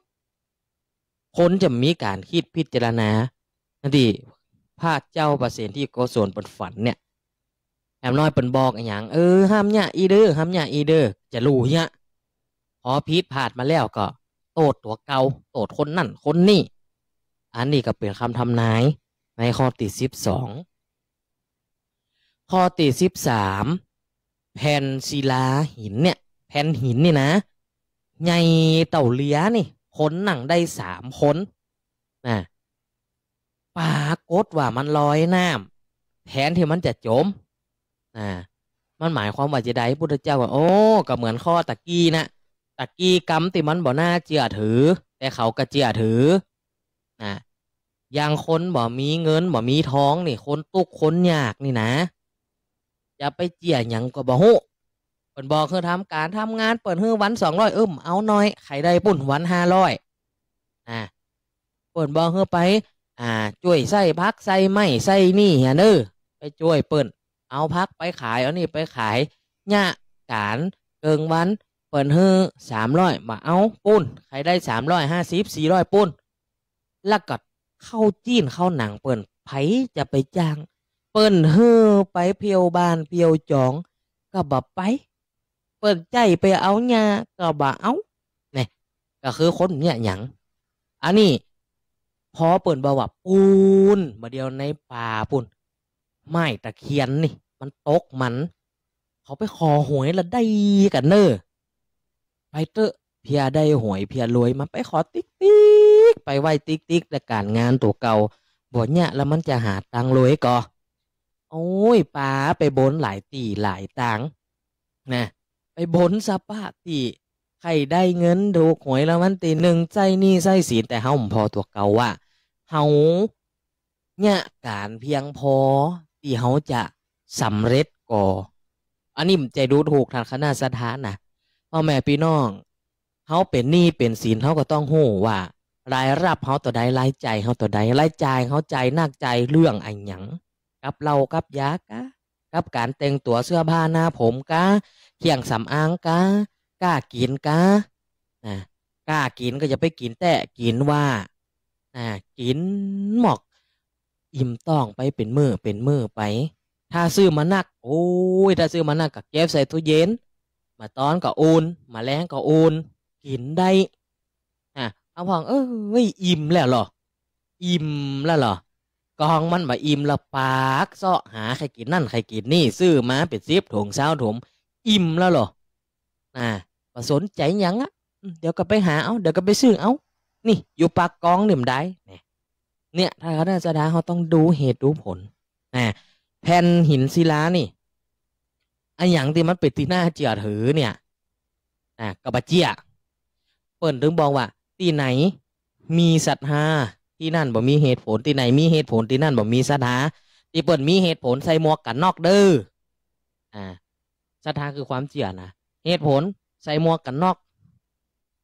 คนจะมีการคิดพิจารณาที่พระเจ้าประเสริฐที่โกศลเปิดฝันเนี่ย แอมน้อยเปิ้นบอกอีหยังห้ามเนี่ยอีเด้อห้ามเนี่ยอีเด้อจะรู้เนี่ยพอพีดผ่านมาแล้วก็โตดตัวเก่าโตดคนนั่นคนนี่อันนี้ก็เป็นคำทำนายในข้อที่12ข้อที่13แผ่นศิลาหินเนี่ยแผ่นหินนี่นะใหญ่เต่าเลี้ยนี่คนนั่งได้3คนนะปรากฏว่ามันลอยน้ำแทนที่มันจะจมมันหมายความว่าจะได้พุทธเจ้าว่าโอ้ก็เหมือนข้อตะกี้นะตะกี้กรรมที่มันบ่น่าเชื่อถือแต่เขาก็เชื่อถืออย่างคนบ่มีเงินบ่มีท้องนี่คนตุกคนยากนี่นะจะไปเจี่ยหยังก็บ่ฮู้เปิ้นบอกคือทำการทำงานเปิดฮื้อวัน200เอาน้อยใครได้ปุ่นวัน500เปิ้นบอกคือไปช่วยใส่พักใส่ไม้ใส่นี่ฮะเด้อไปช่วยเปิ้นเอาพักไปขายเอานี่ไปขายเนี่ยการเกิงวันเปิ้นฮื้อ300มาเอาปุ่นใครได้350 400ปุ่นแล้วก็เข้าจีนเข้าหนังเปิ้นไผจะไปจ้างเปิ้นฮื้อไปเพียวบ้านเพียวจองก็บ่ไปเปิ้นใจไปเอาหญ้าก็บ่เอานี่ก็คือคนเนี่ยหยังอันนี้พอเปิ้นบอกว่าปูนมาเดียวในป่าปุ่นไม้ตะเคียนนี่มันตกมันเขาไปขอหวยแล้วได้กันเนอไปเตอะเพียได้หวยเพียรวยมาไปขอติ๊กติ๊กไปไหว้ติ๊กติ๊กแต่การงานตัวเก่าบ่เนี่ยแล้วมันจะหาตังรวยก่อโอ้ยป้าไปบนหลายตีหลายตังนะไปบนสปาตีใครได้เงินถูกหวยแล้วมันตีหนึ่งใจนี่ใจศีลแต่เฮาพอตัวเก่าว่าเฮาเนี่ยการเพียงพอที่เฮาจะสำเร็จก่ออันนี้ใจดูถูกทางคณะสถานนะพ่อแม่พี่น้องเฮาเป็นหนี้เป็นศีลเฮาก็ต้องฮู้ว่ารายรับเฮาตัวใดรายจ่ายเฮาตัวใดรายจ่ายเฮาใจหนักใจเรื่องอันหยังกับเหล้ากับยากะกับการแต่งตัวเสื้อผ้าหน้าผมกะเครื่องสำอางกะกล้ากินกะกล้ากินก็จะไปกินแต่กินว่ากินหมอกอิ่มต้องไปเป็นมือไปถ้าซื้อมานักโอ้ยถ้าซื้อมานักก็เก็บใส่ตู้เย็นมาตอนก็อุ่นมาแล้งก็อุ่นกินได้เอาพองอิ่มแล้วเหรออิ่มแล้วเหรอกองมันมาอิ่มละปากเสาะหาใครกินนั่นใครกินนี่ซื้อมาเป็น10 ถุง20 ถุงอิ่มแล้วเหรอมาสนใจยังเดี๋ยวก็ไปหาเดี๋ยวก็ไปซื้อนี่อยู่ปากกองนี่มันได้เนี่ยถ้าเขาได้สดาเขาต้องดูเหตุดูผลแผ่นหินศิลานี่อันอย่างที่มันเป็นที่น่าเจียถือเนี่ยกบเจียเปิ่นถึงบอกว่าที่ไหนมีศรัทธาที่นั่นบ่มีเหตุผลที่ไหนมีเหตุผลที่นั่นบ่มีศรัทธาที่เปิ่นมีเหตุผลใส่หมวกกันนอกเด้อศรัทธาคือความเจียนะเหตุผลใส่หมวกกันนอก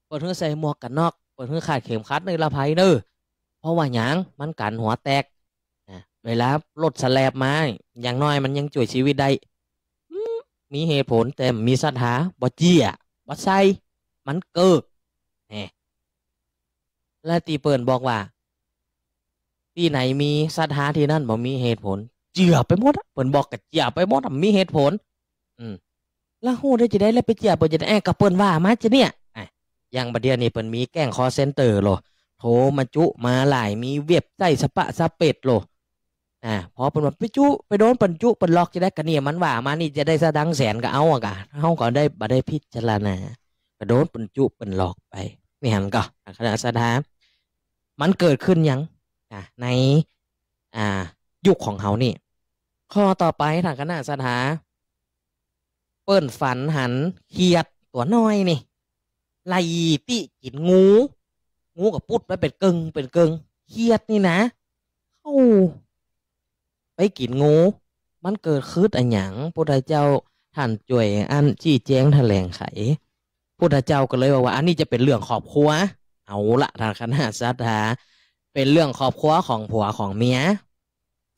เปิ่นเพื่อใส่หมวกกันนอกเปิ่นเพื่อขาดเข็มขัดในละภัยเด้อเพราะว่าหยังมันกันหัวแตกเวลารถสแลบมาอย่างน้อยมันยังช่วยชีวิตได้มีเหตุผลแต่มีศรัทธาบ่เจียบ่ใส่มันเกิกและตีเปิ่นบอกว่าที่ไหนมีศรัทธาที่นั่นบ่มีเหตุผลเจียไปหมดเปิ่นบอกกับเจียไปหมดมีเหตุผลแล้วฮู้ได้จะได้แล้วไปเจียเปิ่นจะได้กับเปิ่นว่ามาจะเนี่ยอย่างบัดเดี๋ยวนี้เปิ่นมีแก๊งคอเซ็นเตอร์โลโทรมาจุมาหลายมีเว็บไซต์สปะสเป็ดโลพอเปิ่นว่าไปจุไปโดนเปิ่นจุเปิ่นล็อกจะได้กันเนี่ยมันว่ามานี่จะได้สะดังแสนก็เอากะเฮาก็ได้บ่ได้พิจารณาก็โดนเปิ่นจุเปิ่นหลอกไปนี่หั่นก็คณะสถามันเกิดขึ้นยังในยุคของเฮานี่ข้อต่อไปทางคณะสถาเปิ้นฝันหันเขียดตัวน้อยนี่ไล่ติกินงูกับปุดไปเป็นเกิงเขียดนี่นะเข้าไปกินงูมันเกิดขึ้นอันหยังพุทธเจ้าท่านจ่วยอันชี้แจงแถลงไขพุทธเจ้าก็เลยบอกว่าอันนี้จะเป็นเรื่องครอบครัวเอาละทางคณะสถาเป็นเรื่องครอบครัวของผัวของเมีย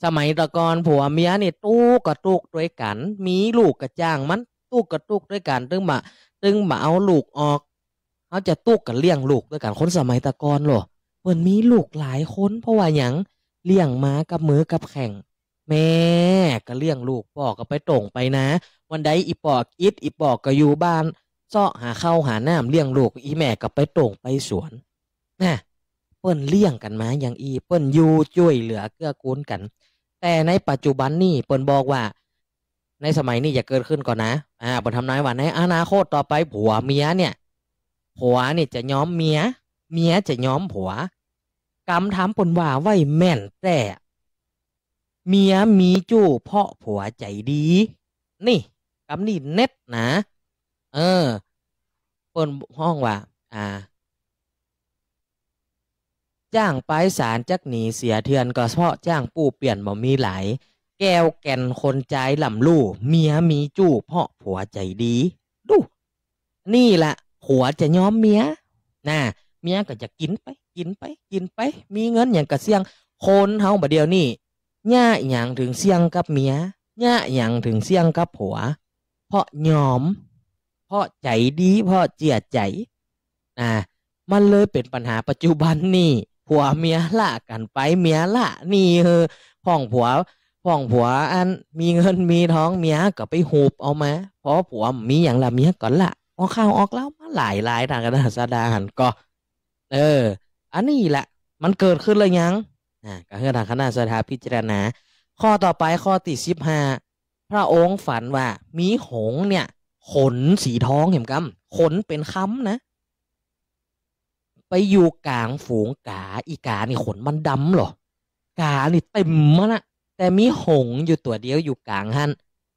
สมัยตะกอนผัวเมียนี่ตู้กับตุกด้วยกันมีลูกกับจ้างมันตู้กับตุกด้วยกันตึงมาเอาลูกออกเขาจะตุกกับเลี้ยงลูกด้วยกันคนสมัยตะกอนหรอเพิ่นมีลูกหลายคนเพราะว่าหยังเลี้ยงมากับมือกับแข่ง แม่ก็เลี้ยงลูกพ่อก็ไปตรงไปนะวันใดอีปอกอิดอีปอกก็อยู่บ้านเสาะหาข้าวหาน้ำเลี้ยงลูกอีแม่ก็ไปตรงไปสวนนะเปิ้นเลี้ยงกันมาอย่างอีเปิ้นอยู่ช่วยเหลือเกื้อกูลกันแต่ในปัจจุบันนี่เปิ้นบอกว่าในสมัยนี้อย่าเกิดขึ้นก่อนนะเปิ้นทำนายว่าในอนาคตต่อไปผัวเมียเนี่ยผัวนี่จะย้อมเมียเมียจะย้อมผัวกำถามเปิ้นว่าไว้แม่นแต่เมียมีจู้เพราะผัวใจดีนี่กำนี่เน็ตนะเปิ้นห้องว่าจ้างไปศาลจักหนีเสียเทือนก็เพราะจ้างปู่เปลี่ยนบ่มีหลายแก้วแก่นคนใจลำลู่เมียมีจู้เพราะผัวใจดีดูนี่แหละผัวจะย้อมเมียนะเมียก็จะกินไปมีเงินอย่างกระเสียงคนเฮาบ่เดียวนี่ย่าอย่างถึงเสียงกับเมียย่าอย่างถึงเสียงกับผัวเพราะยอมเพราะใจดีเพราะเจียใจมันเลยเป็นปัญหาปัจจุบันนี่ผัวเมียละกันไปเมียละนี่พ่องผัวอันมีเงินมีท้องเมียก็ไปหูบเอามาเพราะผัวมีอย่างละเมียก่อนละออกข้าวออกแล้วมาหลายทางกันสดาหันก็อันนี้แหละมันเกิดขึ้นเลยยังก็ให้ทางคณะสถาพิจารณาข้อต่อไปข้อที่15พระองค์ฝันว่ามีหงส์เนี่ยขนสีทองเห็นกำขนเป็นค้ำนะไปอยู่กลางฝูงกาอีกานี่ขนมันดำหรอกานี่เต็มมันนะแต่มีหงส์อยู่ตัวเดียวอยู่กลางหัน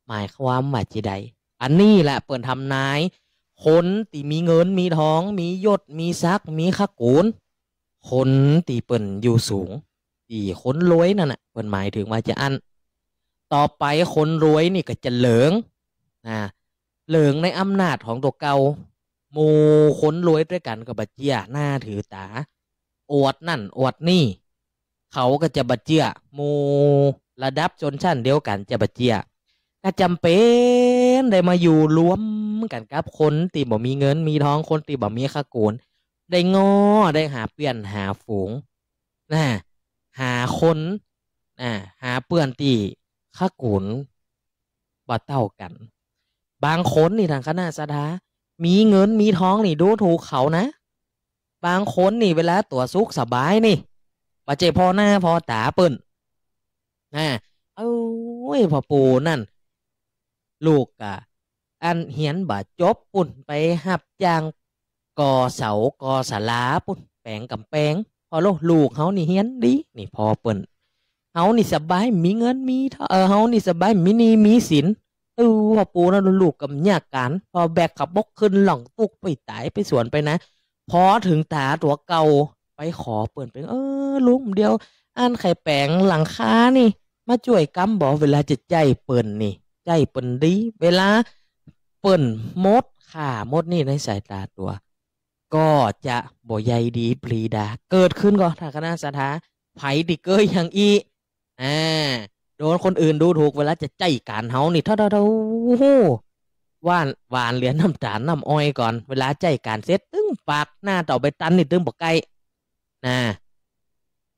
หมายความว่าจีใดอันนี้แหละเปิดทำนายคนตีมีเงินมีทองมียศมีศักดิ์มีขกูลคนตีเปิ่นอยู่สูงตีคนรวยนั่นน่ะเปิ่นหมายถึงว่าจะอันต่อไปคนรวยนี่ก็จะเหลิงในอำนาจของตัวเก่าโมคนรวยด้วยกันกับบัจเจียหน้าถือตาอวดนั่นอวดนี่เขาก็จะบัจเจียโมระดับชนชั้นเดียวกันจะบัจเจียก็จำเป็นได้มาอยู่รวมกันกับคนตีบ่มีเงินมีทองคนตีบ่มีขกูลได้ได้หาเปลี่ยนหาฝูงหาคนหาเปื่อนตีขกูลบ่เท่ากันบางคนนี่ทางคณะสถามีเงินมีทองนี่ดูถูกเขานะบางคนนี่เวลาตัวสุขสบายนี่บ่เจ็บพอหน้าพอตาเปิ้นพ่อปู่นั่นลูกอันเหียนบ่จบปุ่นไปหับจ้างก่อเสาก่อศาลาปุ่นแปลงกำแพงพอลูกเฮานี่เหียนดีนี่พอเปิ้นเฮานี่สบายมีเงินมีเฮานี่สบายมีหนี้มีสินพ่อปู่นั่นลูกกำยากกันพอแบกขับบกขึ้นหล่องตุกไปตายไปสวนไปนะพอถึงตาตัวเก่าไปขอเปิ้นเป็นลุงเดียวอันไข่แปลงหลังคานี่มาช่วยกำบอกเวลาจะใจเปิ้นนี่ใจเปิ้นดีเวลาเปิ้นมดข่ามดนี่ในสายตาตัวก็จะบ่ใหญ่ดีปรีดาเกิดขึ้นก็ทางคณะสถาไผดิเกยอย่างอีโดนคนอื่นดูถูกเวลาจะใจการเฮานี่ถ้าหวานเหรียญน้ำตาลน้ำอ้อยก่อนเวลาใจการเสร็จตึ้งปากหน้าต่อไปตันนี่ตึ้งบ่ไกล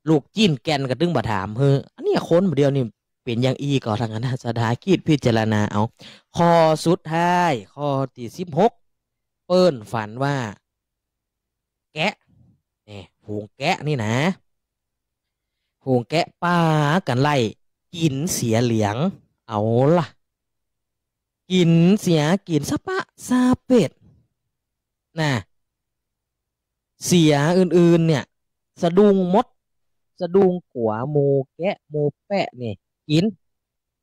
ลูกจิ้นแกนก็ตึ้งบ่ถามอันนี้คนเดียวนี่เป็นอย่างอีก็ทางคณะสถาคิดพิจารณาเอาข้อสุดท้ายข้อที่16เปิ้นฝันว่าแกะฝูงแกะนี่นะฝูงแกะป้ากันไล่กินเสียเหลียงเอาล่ะกินสะปะซาเป็ดเสียอื่นๆเนี่ยสะดุ้งมดสะดุ้งกัวโมแกะโมแปะนี่กิน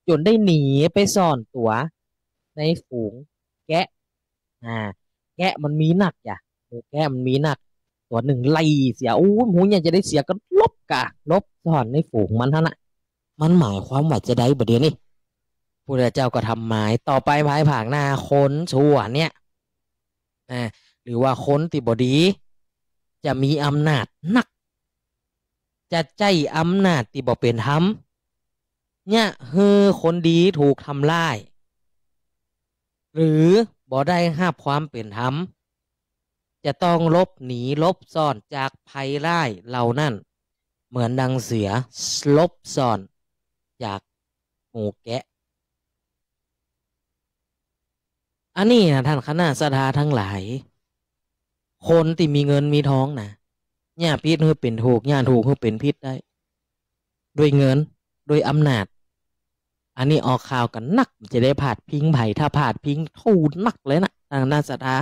จนได้หนีไปซ่อนตัวในฝูงแกะแกะมันมีหนักจ้ะโมแกะมันมีหนักตัวหนึ่งไล่เสียหมูเนี่ยจะได้เสียก็ลบซ่อนในฝูงมันท่านน่ะมันหมายความว่าจะได้บ่เดียวนี่พระเจ้าก็ทำหมายต่อไปภายภาคหน้าคนชั่วเนี่ยหรือว่าคนที่บ่ดีจะมีอำนาจหนักจะใจอำนาจที่บ่เป็นธรรมเนี่ยคนดีถูกทำลายหรือบ่ได้รับความเป็นธรรมจะต้องลบหนีลบซ่อนจากภัยร้ายเหล่านั้นเหมือนดังเสือลบซ่อนจาก หมูแกะอันนี้นะท่านคณะสถาทั้งหลายคนที่มีเงินมีทองนะย่าพิษคือเป็นถูกย่าถูกคือเป็นพิษได้ด้วยเงินด้วยอำนาจอันนี้ออกข่าวกันนักจะได้ผาดพิงไผ่ถ้าผาดพิงทูนักเลยนะทางด้านสถา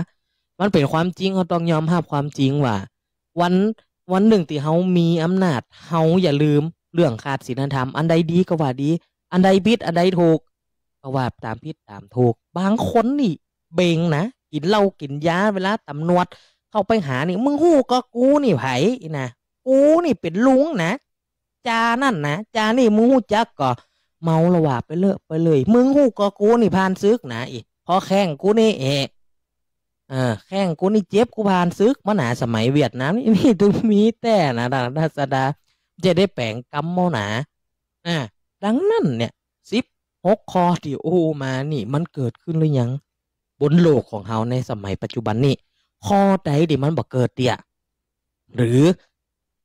มันเป็นความจริงเขาต้องยอมรับความจริงว่าวันหนึ่งที่เขามีอำนาจเขาอย่าลืมเรื่องขาดศีลธรรมอันใดดีก็ว่าดีอันใดผิดอันใดถูกก็ว่าตามผิดตามถูกบางคนนี่เบงนะกินเหล้ากินยาเวลาตำรวจเข้าไปหานี่มึงหู้ก็กูนี่ไผนะกูนี่เป็นลุงนะจานั่นนะจานี่มึงหู้จักก็เมาละว่าไปเลยมึงหู้ก็กูนี่พานซึกนะอีพอแข้งกูนี่แข้งกูนี่เจ็บกูพานซึกมาหนาสมัยเวียดนามนี่ถึงมีแต่นะราษฎาจะได้แปลงกรรมเมาหนาดังนั้นเนี่ย16 ข้อที่โอมานี่มันเกิดขึ้นหรือยังบนโลกของเฮาในสมัยปัจจุบันนี้ข้อใดที่มันบ่เกิดเตี่ยหรือ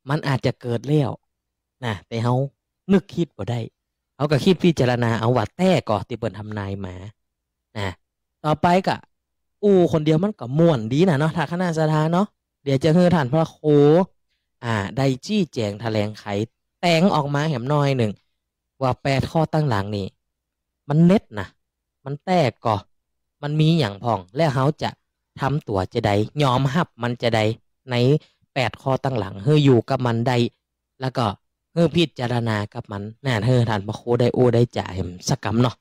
มันอาจจะเกิดแล้วนะแต่เฮานึกคิดบ่ได้เฮาก็คิดพิจารณาเอาว่าแต่ก่อที่เปิ้นทำนายมานะต่อไปก็คนเดียวมันก็ม่วนดีนะเนาะถ้าคณะสถาเนาะเดี๋ยวจะให้ท่านพระโคได้ชี้แจงแถลงไขแต่งออกมาแหมน้อยหนึ่งว่า8 ข้อตั้งหลังนี่มันเน็ตนะมันแตกก่อมันมีอย่างพ่องแล้วเขาจะทำตัวจะใดยอมรับมันจะใดใน8 ข้อตั้งหลังเฮออยู่กับมันได้แล้วก็เฮอพิจารณากับมันน่าเฮอท่านพระโคได้ได้จ่ายสักกรรมเนาะ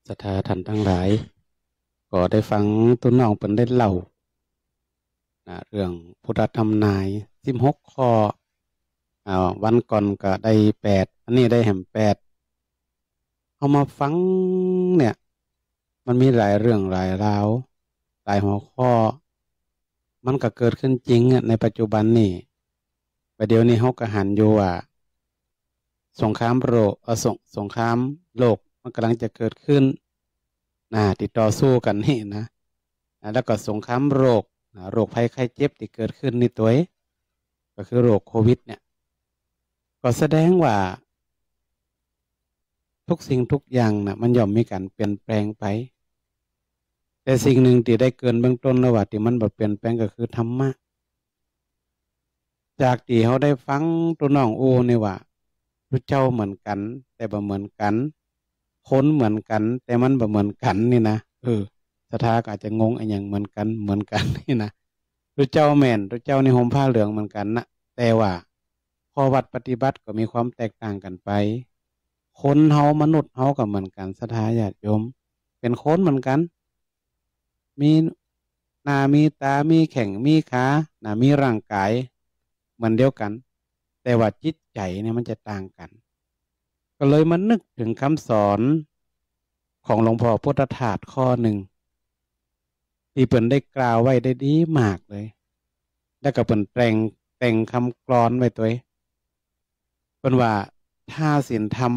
ศรัทธาท่านทั้งหลายก็ได้ฟังตัวน้องเป็นได้เล่าเรื่องพุทธธรรมนาย16 ข้อวันก่อนก็ได้8อันนี้ได้แหม8เอามาฟังเนี่ยมันมีหลายเรื่องหลายราวหลายหัวข้อมันก็เกิดขึ้นจริงในปัจจุบันนี่ประเดี๋ยวนี้เฮาก็หันอยู่ว่าสงครามสงครามโลกมันกำลังจะเกิดขึ้นติดต่อสู้กันนี่นะแล้วก็สงครามโรคภัยไข้เจ็บที่เกิดขึ้นนี่ตัวก็คือโรคโควิดเนี่ยก็แสดงว่าทุกสิ่งทุกอย่างนะมันย่อมมีการเปลี่ยนแปลงไปแต่สิ่งหนึ่งที่ได้เกินเบื้องต้นแล้วว่าที่มันบ่เปลี่ยนแปลงก็คือธรรมะจากที่เขาได้ฟังตัวน้องนี่ว่าพระเจ้าเหมือนกันแต่บ่เหมือนกันคนเหมือนกันแต่มันบ่เหมือนกันนี่นะศรัทธาก็อาจจะงงอย่างเหมือนกันนี่นะพระเจ้าแม่นพระเจ้าในห่มผ้าเหลืองเหมือนกันนะแต่ว่าข้อวัดปฏิบัติก็มีความแตกต่างกันไปคนเฮามนุษย์เฮาก็เหมือนกันศรัทธาญาติโยมเป็นคนเหมือนกันมีหน้ามีตามีแข้งมีขามีร่างกายเหมือนเดียวกันแต่ว่าจิตใจเนี่ยมันจะต่างกันก็เลยมานึกถึงคำสอนของหลวงพ่อพุทธทาสข้อหนึ่งที่เพิ่นได้กล่าวไว้ได้ดีมากเลยแล้วก็เพิ่นแต่งคำกลอนไว้ตัวเพิ่นว่าถ้าศีลธรรม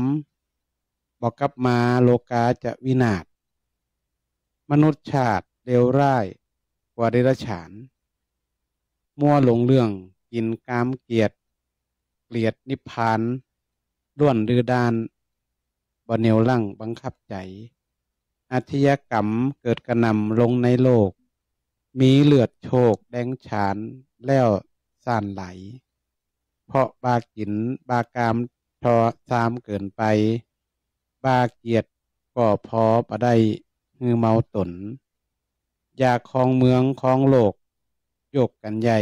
บอกกลับมาโลกาจะวินาศมนุษย์ชาติเลวร้ายกว่าเดรัจฉานมัวหลงเรื่องกินกามเกลียดนิพพานล้วนดื้อด้านบ่เหนียวรั้งบังคับใจอาชญากรรมเกิดกระหน่ำลงในโลกมีเลือดโชกแดงฉานแล้วซ่านไหลเพราะบากินบากามทอซามเกินไปบาเกียรติก็พอประได้ฮือเมาตนอยากครองเมืองครองโลกโยกกันใหญ่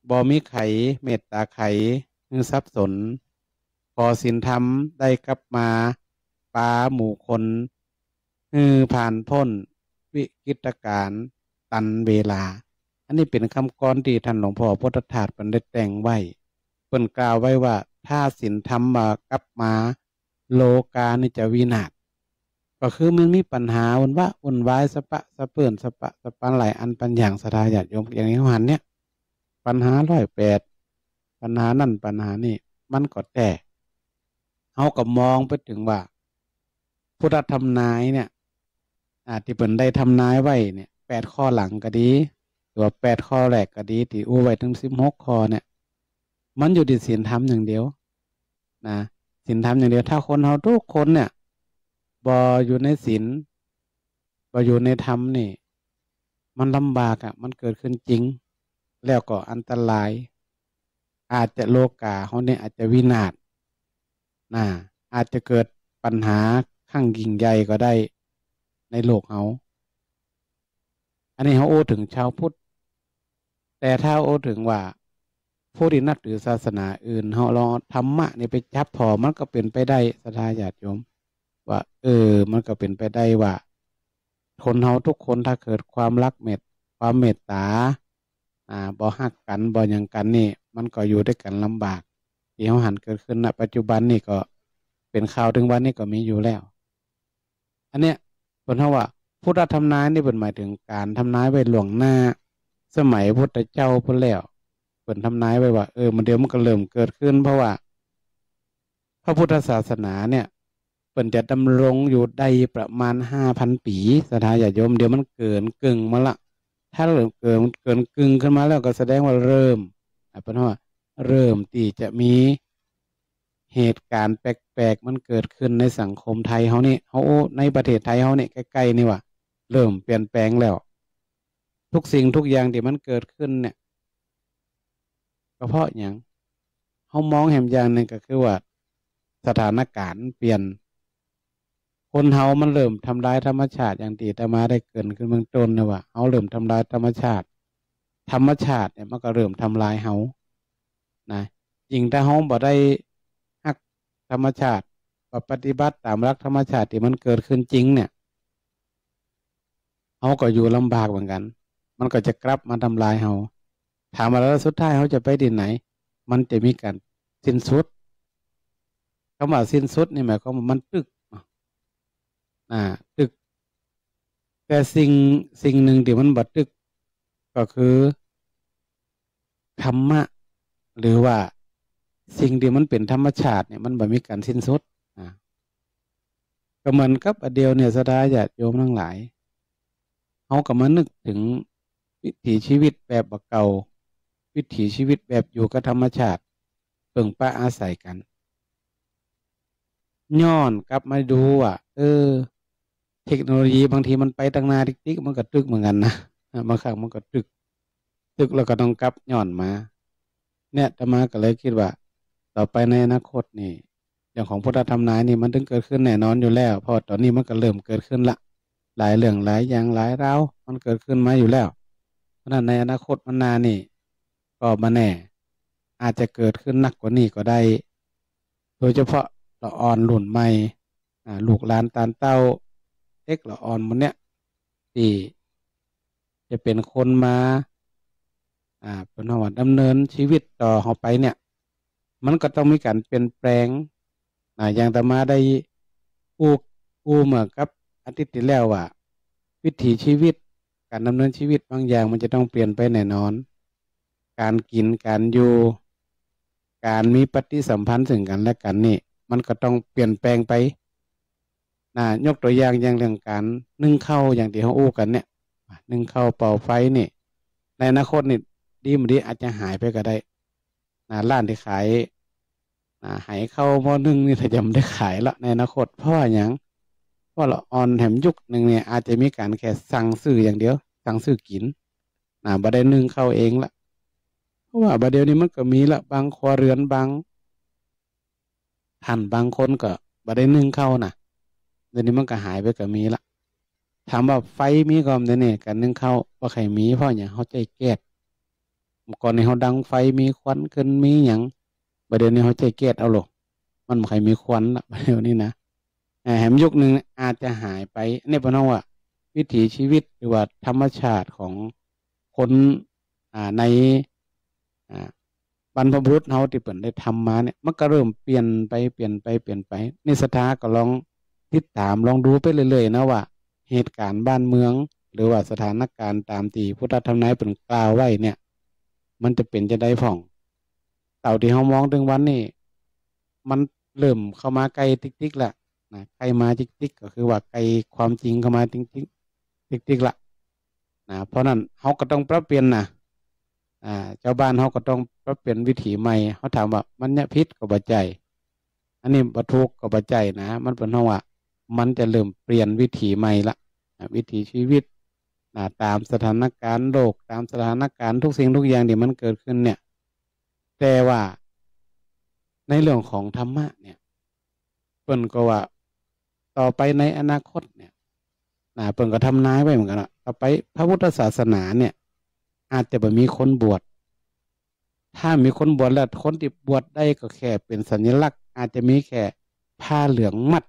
บ่มีไขเมตตาไขฮือทรัพย์สนพอศีลธรรมได้กลับมาปาหมู่คนฮือผ่านพ้นวิกฤตการณ์ตันเวลาอันนี้เป็นคำกรที่ท่านหลวงพ่อพุทธทาสเพิ่นได้แต่งไว้เพิ่นกล่าวไว้ว่าถ้าศีลธรรมมากลับมาโลกานี่จะวินาศก็คือมันมีปัญหาวุ่นวายสะเปื้อนสะปันหลายอันปัญญางศรัทธาญาติโยมอย่างนี้หันเนี่ยปัญหา108ปัญหานั่นปัญหานี่มันก็แต่เฮาก็มองไปถึงว่าพุทธธรรมนายเนี่ยที่เพิ่นได้ทำนายไว้เนี่ย8 ข้อหลังก็ดีหรือว่า8 ข้อแรกก็ดีที่ไว้ถึง16 ข้อเนี่ยมันอยู่ที่ศีลธรรมอย่างเดียวนะ ศีลธรรมอย่างเดียวถ้าคนเฮาทุกคนเนี่ยบ่อยู่ในศีลบ่อยู่ในธรรมนี่มันลำบากมันเกิดขึ้นจริงแล้วก็อันตรายอาจจะโลกาเฮาเนี่ยอาจจะวินาศอาจจะเกิดปัญหาขั้งยิ่งใหญ่ก็ได้ในโลกเฮาอันนี้เฮาโอ้ถึงชาวพุทธแต่ถ้าโอ้ถึงว่าผู้ที่นับถือศาสนาอื่นเฮาลองธรรมะนี่ไปจับพอมันก็เป็นไปได้ศรัทธาญาติโยมว่ามันก็เป็นไปได้ว่าคนเฮาทุกคนถ้าเกิดความรักความเมตตาบ่ฮักกันบ่หยังกันนี่มันก็อยู่ด้วยกันลำบากที่เฮาหันเกิดขึ้นณปัจจุบันนี่ก็เป็นข่าวถึงวันนี้ก็มีอยู่แล้วอันเนี้ยเพิ่นเฮาว่าพุทธทำนายนี่เพิ่นหมายถึงการทำนายไว้ล่วงหน้าสมัยพุทธเจ้าเพิ่นแล้วเพิ่นทำนายไว้ว่ามันเดี๋ยวมันก็เริ่มเกิดขึ้นเพราะว่าพระพุทธศาสนาเนี่ยเพิ่นจะดำรงอยู่ได้ประมาณ 5,000 ปีศรัทธาญาติโยมเดี๋ยวมันเกินกึ่งมาละถ้าเริ่มเกินกึ่งขึ้นมาแล้วก็แสดงว่าเริ่มเพิ่นว่าเริ่มที่จะมีเหตุการณ์แปลกๆมันเกิดขึ้นในสังคมไทยเฮานี่เฮาในประเทศไทยเฮานี่ใกล้ๆนี่ว่าเริ่มเปลี่ยนแปลงแล้วทุกสิ่งทุกอย่างที่มันเกิดขึ้นเนี่ยก็เพราะอย่างเฮามองแหมอย่างนึงก็คือว่าสถานการณ์เปลี่ยนคนเฮามันเริ่มทำลายธรรมชาติอย่างที่อาตมาได้เกริ่นขึ้นเบื้องต้นนะว่าเฮาเริ่มทำลายธรรมชาติเนี่ยมันก็เริ่มทำลายเฮานะยิ่งถ้าเฮาบ่ได้ฮักธรรมชาติปฏิบัติตามหลักธรรมชาติที่มันเกิดขึ้นจริงเนี่ยเฮาก็อยู่ลำบากเหมือนกันมันก็จะกลับมาทำลายเฮาถามว่าแล้วสุดท้ายเฮาจะไปที่ไหนมันจะมีการสิ้นสุดคำว่าสิ้นสุดนี่หมายความว่ามันตึกแต่สิ่งหนึ่งที่มันบ่ตึกก็คือธรรมะหรือว่าสิ่งที่มันเป็นธรรมชาติเนี่ยมันบ่มีการสิ้นสุดก็เหมือนกับอเดียวเนี่ยศรัทธาญาติโยมทั้งหลายเฮาก็มานึกถึงวิถีชีวิตแบบเก่าวิถีชีวิตแบบอยู่กับธรรมชาติเพิ่งปะอาศัยกันย้อนกลับมาดูว่าเทคโนโลยีบางทีมันไปตั้งหน้าติ๊กๆมันก็ตึกเหมือนกันนะบางครั้งมันก็ตึกแล้วก็ต้องกลับย้อนมาเนี่ยอาตมาก็เลยคิดว่าต่อไปในอนาคตนี่อย่างของพุทธธรรมนายนี่มันถึงเกิดขึ้นแน่นอนอยู่แล้วเพราะตอนนี้มันก็เริ่มเกิดขึ้นละหลายเรื่องหลายอย่างหลายราวมันเกิดขึ้นมาอยู่แล้วเพราะนั้นในอนาคตมันนานนี่ก็มาแน่อาจจะเกิดขึ้นหนักกว่านี้ก็ได้โดยเฉพาะละอ่อนรุ่นใหม่ลูกหลานตาลเต้าเล็กละอ่อนมันเนี้ยที่จะเป็นคนมาเป็นหัวดำเนินชีวิตต่อเขาไปเนี่ยมันก็ต้องมีการเปลี่ยนแปลงอย่างอาตมาได้อู้เหมือนกับอาทิตย์ที่แล้วว่าวิถีชีวิตการดำเนินชีวิตบางอย่างมันจะต้องเปลี่ยนไปแน่นอนการกินการอยู่การมีปฏิสัมพันธ์ซึ่งกันและกันนี่มันก็ต้องเปลี่ยนแปลงไปยกตัวอย่างเรื่องการนึ่งข้าวอย่างที่เขาอู้กันเนี่ยนึ่งข้าวเป่าไฟนี่ในอนาคตนี่ดีมันดีอาจจะหายไปก็ได้ร้านที่ขายหายข้าวหม้อนึ่งนี่ถ้าจะไม่ได้ขายละในอนาคตเพราะว่าอย่างเพราะละออนแถมยุคหนึ่งเนี่ยอาจจะมีการแค่สั่งซื้ออย่างเดียวสั่งซื้อกินบ่ได้นึ่งข้าวเองละเพราะว่าบัดเดี๋ยวนี้มันก็มีละบางครัวเรือนบางท่านบางคนก็บ่ได้นึ่งข้าวนะเดี๋ยวนี้มันก็หายไปก็มีละถามว่าไฟมีก่อนเดี๋ยวนี้การนึ่งข้าวว่าใครมีเพราะอย่างเขาใจแก๊สก่อนในเขาดังไฟมีควันขึ้นมีอย่างบัดเดี๋ยวนี้เขาใจแก๊สเอาหรอกมันไม่ใครมีควันละบัดเดี๋ยวนี้นะแหมยุคหนึ่งอาจจะหายไปนี่เป็นเพราะว่าวิถีชีวิตหรือว่าธรรมชาติของคนในบรรพบุรุษเขาที่เปิดได้ทำมาเนี่ยมันก็เริ่มเปลี่ยนไปนี่ศรัทธาก็ลองติดตามลองดูไปเรื่อยๆนะว่าเหตุการณ์บ้านเมืองหรือว่าสถานการณ์ตามที่พุทธธรรมนายเป็นกล่าวไว้เนี่ยมันจะเป็นจะได้ผ่องเต่าที่เขามองถึงวันนี้มันเริ่มเข้ามาไกลติ๊กๆละไกลมาติ๊กๆก็คือว่าไกลความจริงเข้ามาติ๊กๆละเพราะนั้นเขาก็ต้องปรับเปลี่ยนเจ้าบ้านเขาก็ต้องปรับเปลี่ยนวิถีใหม่เขาถามว่ามันเนี่ยพิษกับปัจจัย อันนี้บ่ทุกข์ก็บ่ใจนะมันเป็นเพราะว่ามันจะเริ่มเปลี่ยนวิถีใหม่ละวิถีชีวิตตามสถานการณ์โลกตามสถานการณ์ทุกสิ่งทุกอย่างที่มันเกิดขึ้นเนี่ยแต่ว่าในเรื่องของธรรมะเนี่ยเพิ่นก็ว่าต่อไปในอนาคตเนี่ยเพิ่นก็ทำนายไว้เหมือนกันว่าต่อไปพระพุทธศาสนาเนี่ยอาจจะบ่มีคนบวชถ้ามีคนบวชแล้วคนที่บวชได้ก็แค่เป็นสัญลักษณ์อาจจะมีแค่ผ้าเหลืองมัด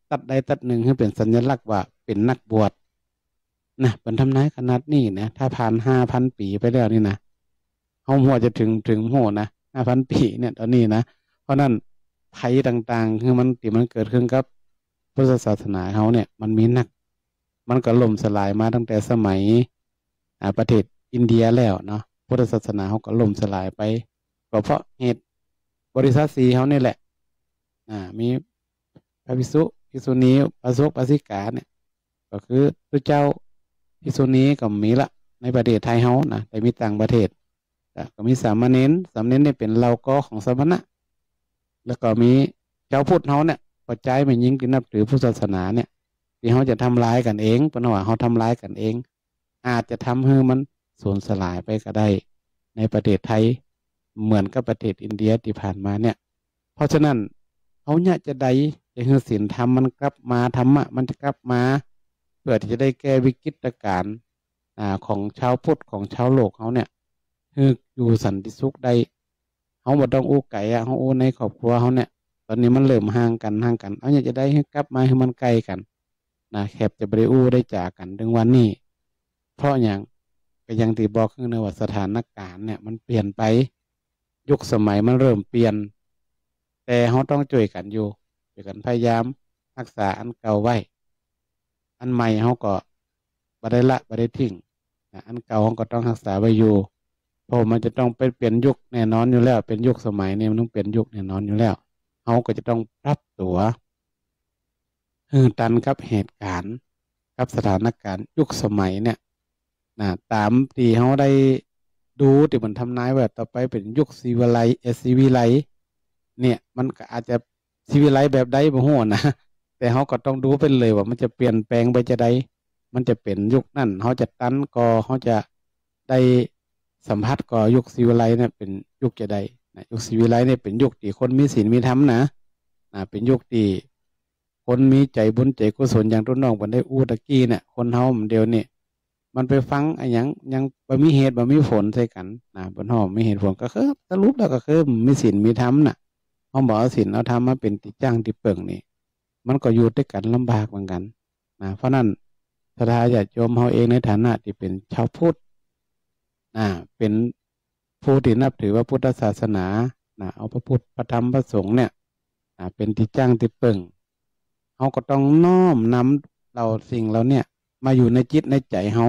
ตัดใดตัดหนึ่งให้เป็นสัญลักษณ์ว่าเป็นนักบวชนะเป็นทำนายขนาดนี้นะถ้าผ่าน5,000 ปีไปแล้วนี่นะเขาหัวจะถึงหัวนะ5,000 ปีเนี่ยตอนนี้นะเพราะนั้นภัยต่างๆคือมันเกิดขึ้นกับพุทธศาสนาเขาเนี่ยมันมีนักมันก็ล่มสลายมาตั้งแต่สมัยประเทศอินเดียแล้วเนาะพุทธศาสนาเขาก็ล่มสลายไปก็เพราะเหตุบริษัทสีเขาเนี่ยแหละมีพระภิกษุณีพระสงฆ์พระสิกขาเนี่ยก็คือพระเจ้าภิกษุณีก็มีละในประเทศไทยเขานะแต่มีต่างประเทศก็มีสามเณรเนี่ยเป็นเหล่ากอของสมณะแล้วก็มีเจ้าพุทธเขาเนี่ยปัจจัยไม่ยิ่งที่นับถือพุทธศาสนาเนี่ยที่เขาจะทำร้ายกันเองเป็นว่าเขาทำร้ายกันเองอาจจะทำให้มันสูญสลายไปก็ได้ในประเทศไทยเหมือนกับประเทศอินเดียที่ผ่านมาเนี่ยเพราะฉะนั้นเขาเนี่ยจะได้จะให้ศีลธรรมมันกลับมาธรรมะมันจะกลับมาเพื่อที่จะได้แก้วิกฤตการณ์ของชาวพุทธของชาวโลกเขาเนี่ยคืออยู่สันติสุขได้เขาบ่ต้องอู้ไก่เขาอู้ในครอบครัวเขาเนี่ยตอนนี้มันเริ่มห่างกันเอาเนี่ยจะได้ให้กลับมาให้มันใกล้กันแคบจะไปอู้ได้จากกันถึงวันนี้เพราะอย่างก็ยังที่บอกขึ้นนะว่าสถานการณ์เนี่ยมันเปลี่ยนไปยุคสมัยมันเริ่มเปลี่ยนแต่เขาต้องช่วยกันอยู่ช่วยกันพยายามรักษาอันเก่าไว้อันใหม่เขาก็บ่ได้ทิ้งอันเก่าเขาก็ต้องรักษาไว้อยู่เพราะมันจะต้องเป็นเปลี่ยนยุคแน่นอนอยู่แล้วเป็นยุคสมัยนี้มันต้องเปลี่ยนยุคแน่นอนอยู่แล้วเขาก็จะต้องปรับตัวตันกับเหตุการณ์กับสถานการณ์ยุคสมัยเนี่ยตามที่เขาได้ดูที่มันทำนายว่าต่อไปเป็นยุคซีวิไลเนี่ยมันก็อาจจะซีวิไลแบบใดบ่ฮู้นะแต่เขาก็ต้องดูเป็นเลยว่ามันจะเปลี่ยนแปลงไปจะใดมันจะเป็นยุคนั้นเขาจะตันก็เขาจะได้สัมผัสก็ยุคซีวิไลเนี่ยเป็นยุคจะใดยุคซีวิไลเนี่ยเป็นยุคที่คนมีศีลมีธรรมนะเป็นยุคที่คนมีใจบุญใจกุศลอย่างต้นน้องมันได้อู้ตะกี้เนี่ยคนเฮาเดียวนี่มันไปฟังไอ้ยังบ่มีเหตุบ่มีผลใส่กันบนห้องมีเหตุผลก็คือสรุปแล้วก็คือมีศีลมีธรรมน่ะเฮาบอกเอาศีลเอาธรรมมาเป็นติจ้างที่เปิ่งนี่มันก็อยู่ด้วยกันลำบากเหมือนกันเพราะนั้นศรัทธาญาติโยมเฮาเองในฐานะที่เป็นชาวพุทธเป็นผู้ที่นับถือว่าพุทธศาสนาเอาพระพุทธพระธรรมพระสงฆ์เนี่ยเป็นที่จ้างที่เปิ่งเขาก็ต้องน้อมนำเราสิ่งเราเนี่ยมาอยู่ในจิตในใจเขา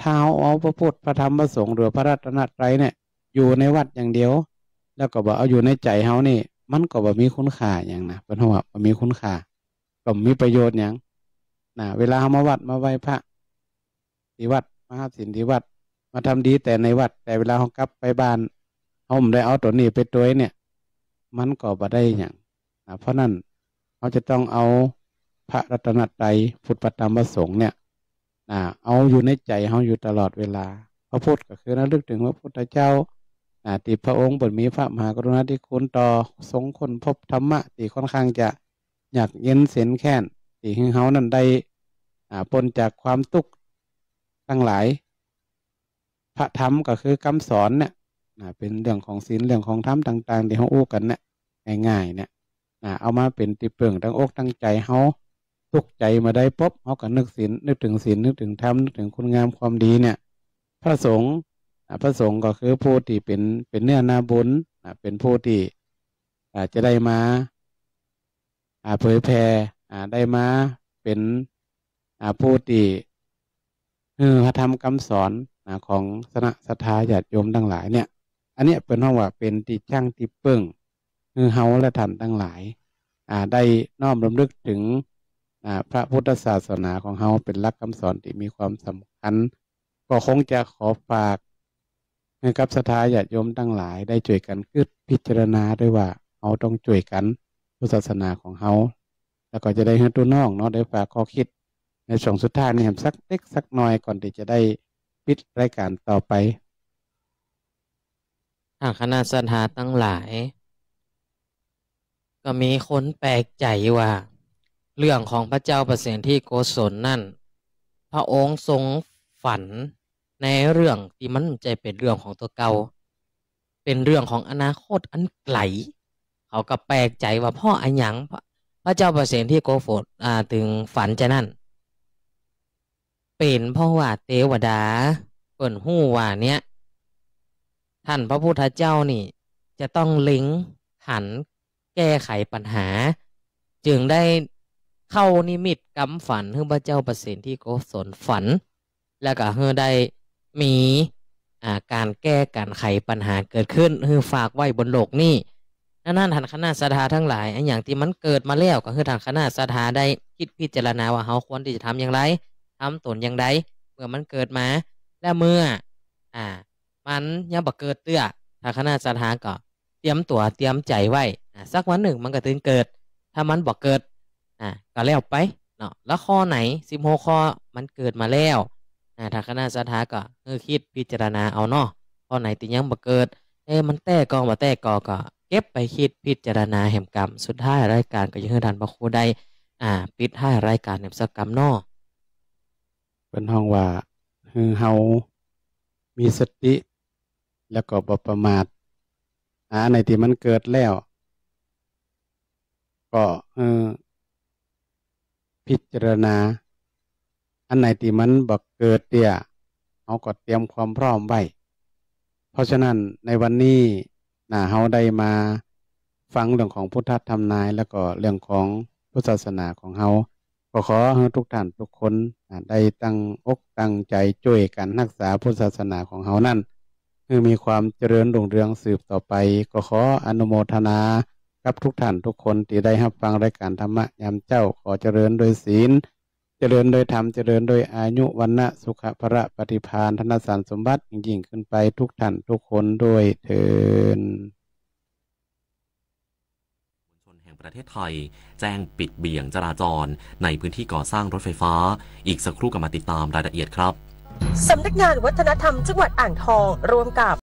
ถ้าเอาพระพุทธพระธรรมพระสงฆ์หรือพระรัตนตรัยเนี่ยอยู่ในวัดอย่างเดียวแล้วก็บอกเอาอยู่ในใจเขานี่มันก็บ่มีคุณค่าอย่างนะเป็นว่าบ่มีคุณค่าก็มีประโยชน์อย่างเวลาเขามาวัดมาไหว้พระที่วัดมาหาศีลที่วัดมาทำดีแต่ในวัดแต่เวลาเขากลับไปบ้านเขาไม่ได้เอาตัวนี้ไปตัวเนี่ยมันก็บ่ได้อย่างเพราะนั้นเขาจะต้องเอาพระรัตนตรัยพุทธธรรมพระสงฆ์เนี่ยเอาอยู่ในใจเขาอยู่ตลอดเวลาพระพุทธก็คือระลึกถึงพระพุทธเจ้าที่พระองค์บนมีพระมหากรุณาธิคุณต่อสงฆ์คนพบธรรมะที่ค่อนข้างจะอยากเย็นเสียนแค้นที่ให้เขานั้นได้พ้นจากความทุกข์ทั้งหลายพระธรรมก็คือคำสอนเนี่ยเป็นเรื่องของศีลเรื่องของธรรมต่างๆที่เขาอู้กันเนี่ยง่ายๆเนี่ยเอามาเป็นติเปิ่งตั้งอกตั้งใจเขาทุกใจมาได้ปุ๊บเขาก็นึกศีลนึกถึงศีลนึกถึงธรรมนึกถึงคุณงามความดีเนี่ยพระสงฆ์ก็คือผู้ที่เป็นเนื้อนาบุญเป็นผู้ที่จะได้มาเผยแผ่ได้มาเป็นผู้ที่พระธรรมคำสอนของคณะศรัทธาญาติโยมทั้งหลายเนี่ยอันนี้เป็นห้องว่าเป็นที่ช่างที่เปิ่งเฮาและท่านทั้งหลายได้น้อมรำลึกถึงพระพุทธศาสนาของเฮาเป็นหลักคำสอนที่มีความสำคัญก็คงจะขอฝากให้กับศรัทธาญาติโยมทั้งหลายได้ช่วยกันคิดพิจารณาด้วยว่า เราต้องช่วยกันพุทธศาสนาของเราแล้วก็จะได้ให้ตัวน้องเนาะได้ฝากข้อคิดในช่วงสุดท้ายนี่สักเล็กสักน้อยก่อนที่จะได้ปิดรายการต่อไปทางคณะศรัทธาทั้งหลายก็มีคนแปลกใจว่าเรื่องของพระเจ้าประเสริฐที่โกศลนั่นพระองค์ทรงฝันในเรื่องที่มันจะเป็นเรื่องของตัวเก่าเป็นเรื่องของอนาคตอันไกลเขาก็แปลกใจว่าพ่ออันหยังพระเจ้าประเสริฐที่โกศลถึงฝันจะนั่นเป็นเพราะว่าเทวดาเปิ่นฮู้ว่าเนี้ยท่านพระพุทธเจ้านี่จะต้องเล็งหันแก้ไขปัญหาจึงได้เข้านิมิตกำฝันให้พระเจ้าประเสริฐที่โกศลฝันแล้วก็ให้ได้มีการแก้การไขปัญหาเกิดขึ้นให้ฝากไว้บนโลกนี้นั่นท่านคณะศรัทธาทั้งหลายอันอย่างที่มันเกิดมาแล้วก็คือท่านคณะศรัทธาได้คิดพิจารณาว่าเราควรที่จะทำอย่างไรทำตนอย่างไรเมื่อมันเกิดมาและเมื่อมันยังบ่เกิดเตื้อท่านคณะศรัทธาก็เตรียมตัวเตรียมใจไว้สักวันหนึ่งมันก็ถึงเกิดถ้ามันบ่เกิดก็แล้วไปเนาะแล้วข้อไหน16ข้อมันเกิดมาแล้วทางคณะศรัทธาก็คิดพิจารณาเอาเนาะข้อไหนที่ยังบ่เกิดมันแต้กองบ่แต้กอก็เก็บไปคิดพิจารณาแห่งกรรมสุดท้ายรายการก็ยังให้ท่านพระครูได้ปิดท้ายรายการแห่งสักกรรมเนาะเป็นห้องว่าเฮามีสติแล้วก็บ่ประมาทในที่มันเกิดแล้วก็พิจารณาอันไหนที่มันบ่เกิดเตี้ยเอาก็เตรียมความพร้อมไว้เพราะฉะนั้นในวันนี้เฮาได้มาฟังเรื่องของพุทธธรรมนายแล้วก็เรื่องของพุทธศาสนาของเฮาก็ขอให้ทุกท่านทุกคนได้ตั้งอกตั้งใจช่วยกันรักษาพุทธศาสนาของเฮานั่นให้มีความเจริญรุ่งเรืองสืบต่อไปก็ขออนุโมทนากับทุกท่านทุกคนที่ได้รับฟังรายการธรรมะยามเจ้าขอเจริญโดยศีลเจริญโดยธรรมเจริญโดยอายุวรรณะสุขภระปฏิภาณธนสารสมบัติยิ่งขึ้นไปทุกท่านทุกคนด้วยเถิดประเทศไทยแจ้งปิดเบี่ยงจราจรในพื้นที่ก่อสร้างรถไฟฟ้าอีกสักครู่ก็มาติดตามรายละเอียดครับสำนักงานวัฒนธรรมจังหวัดอ่างทองร่วมกับ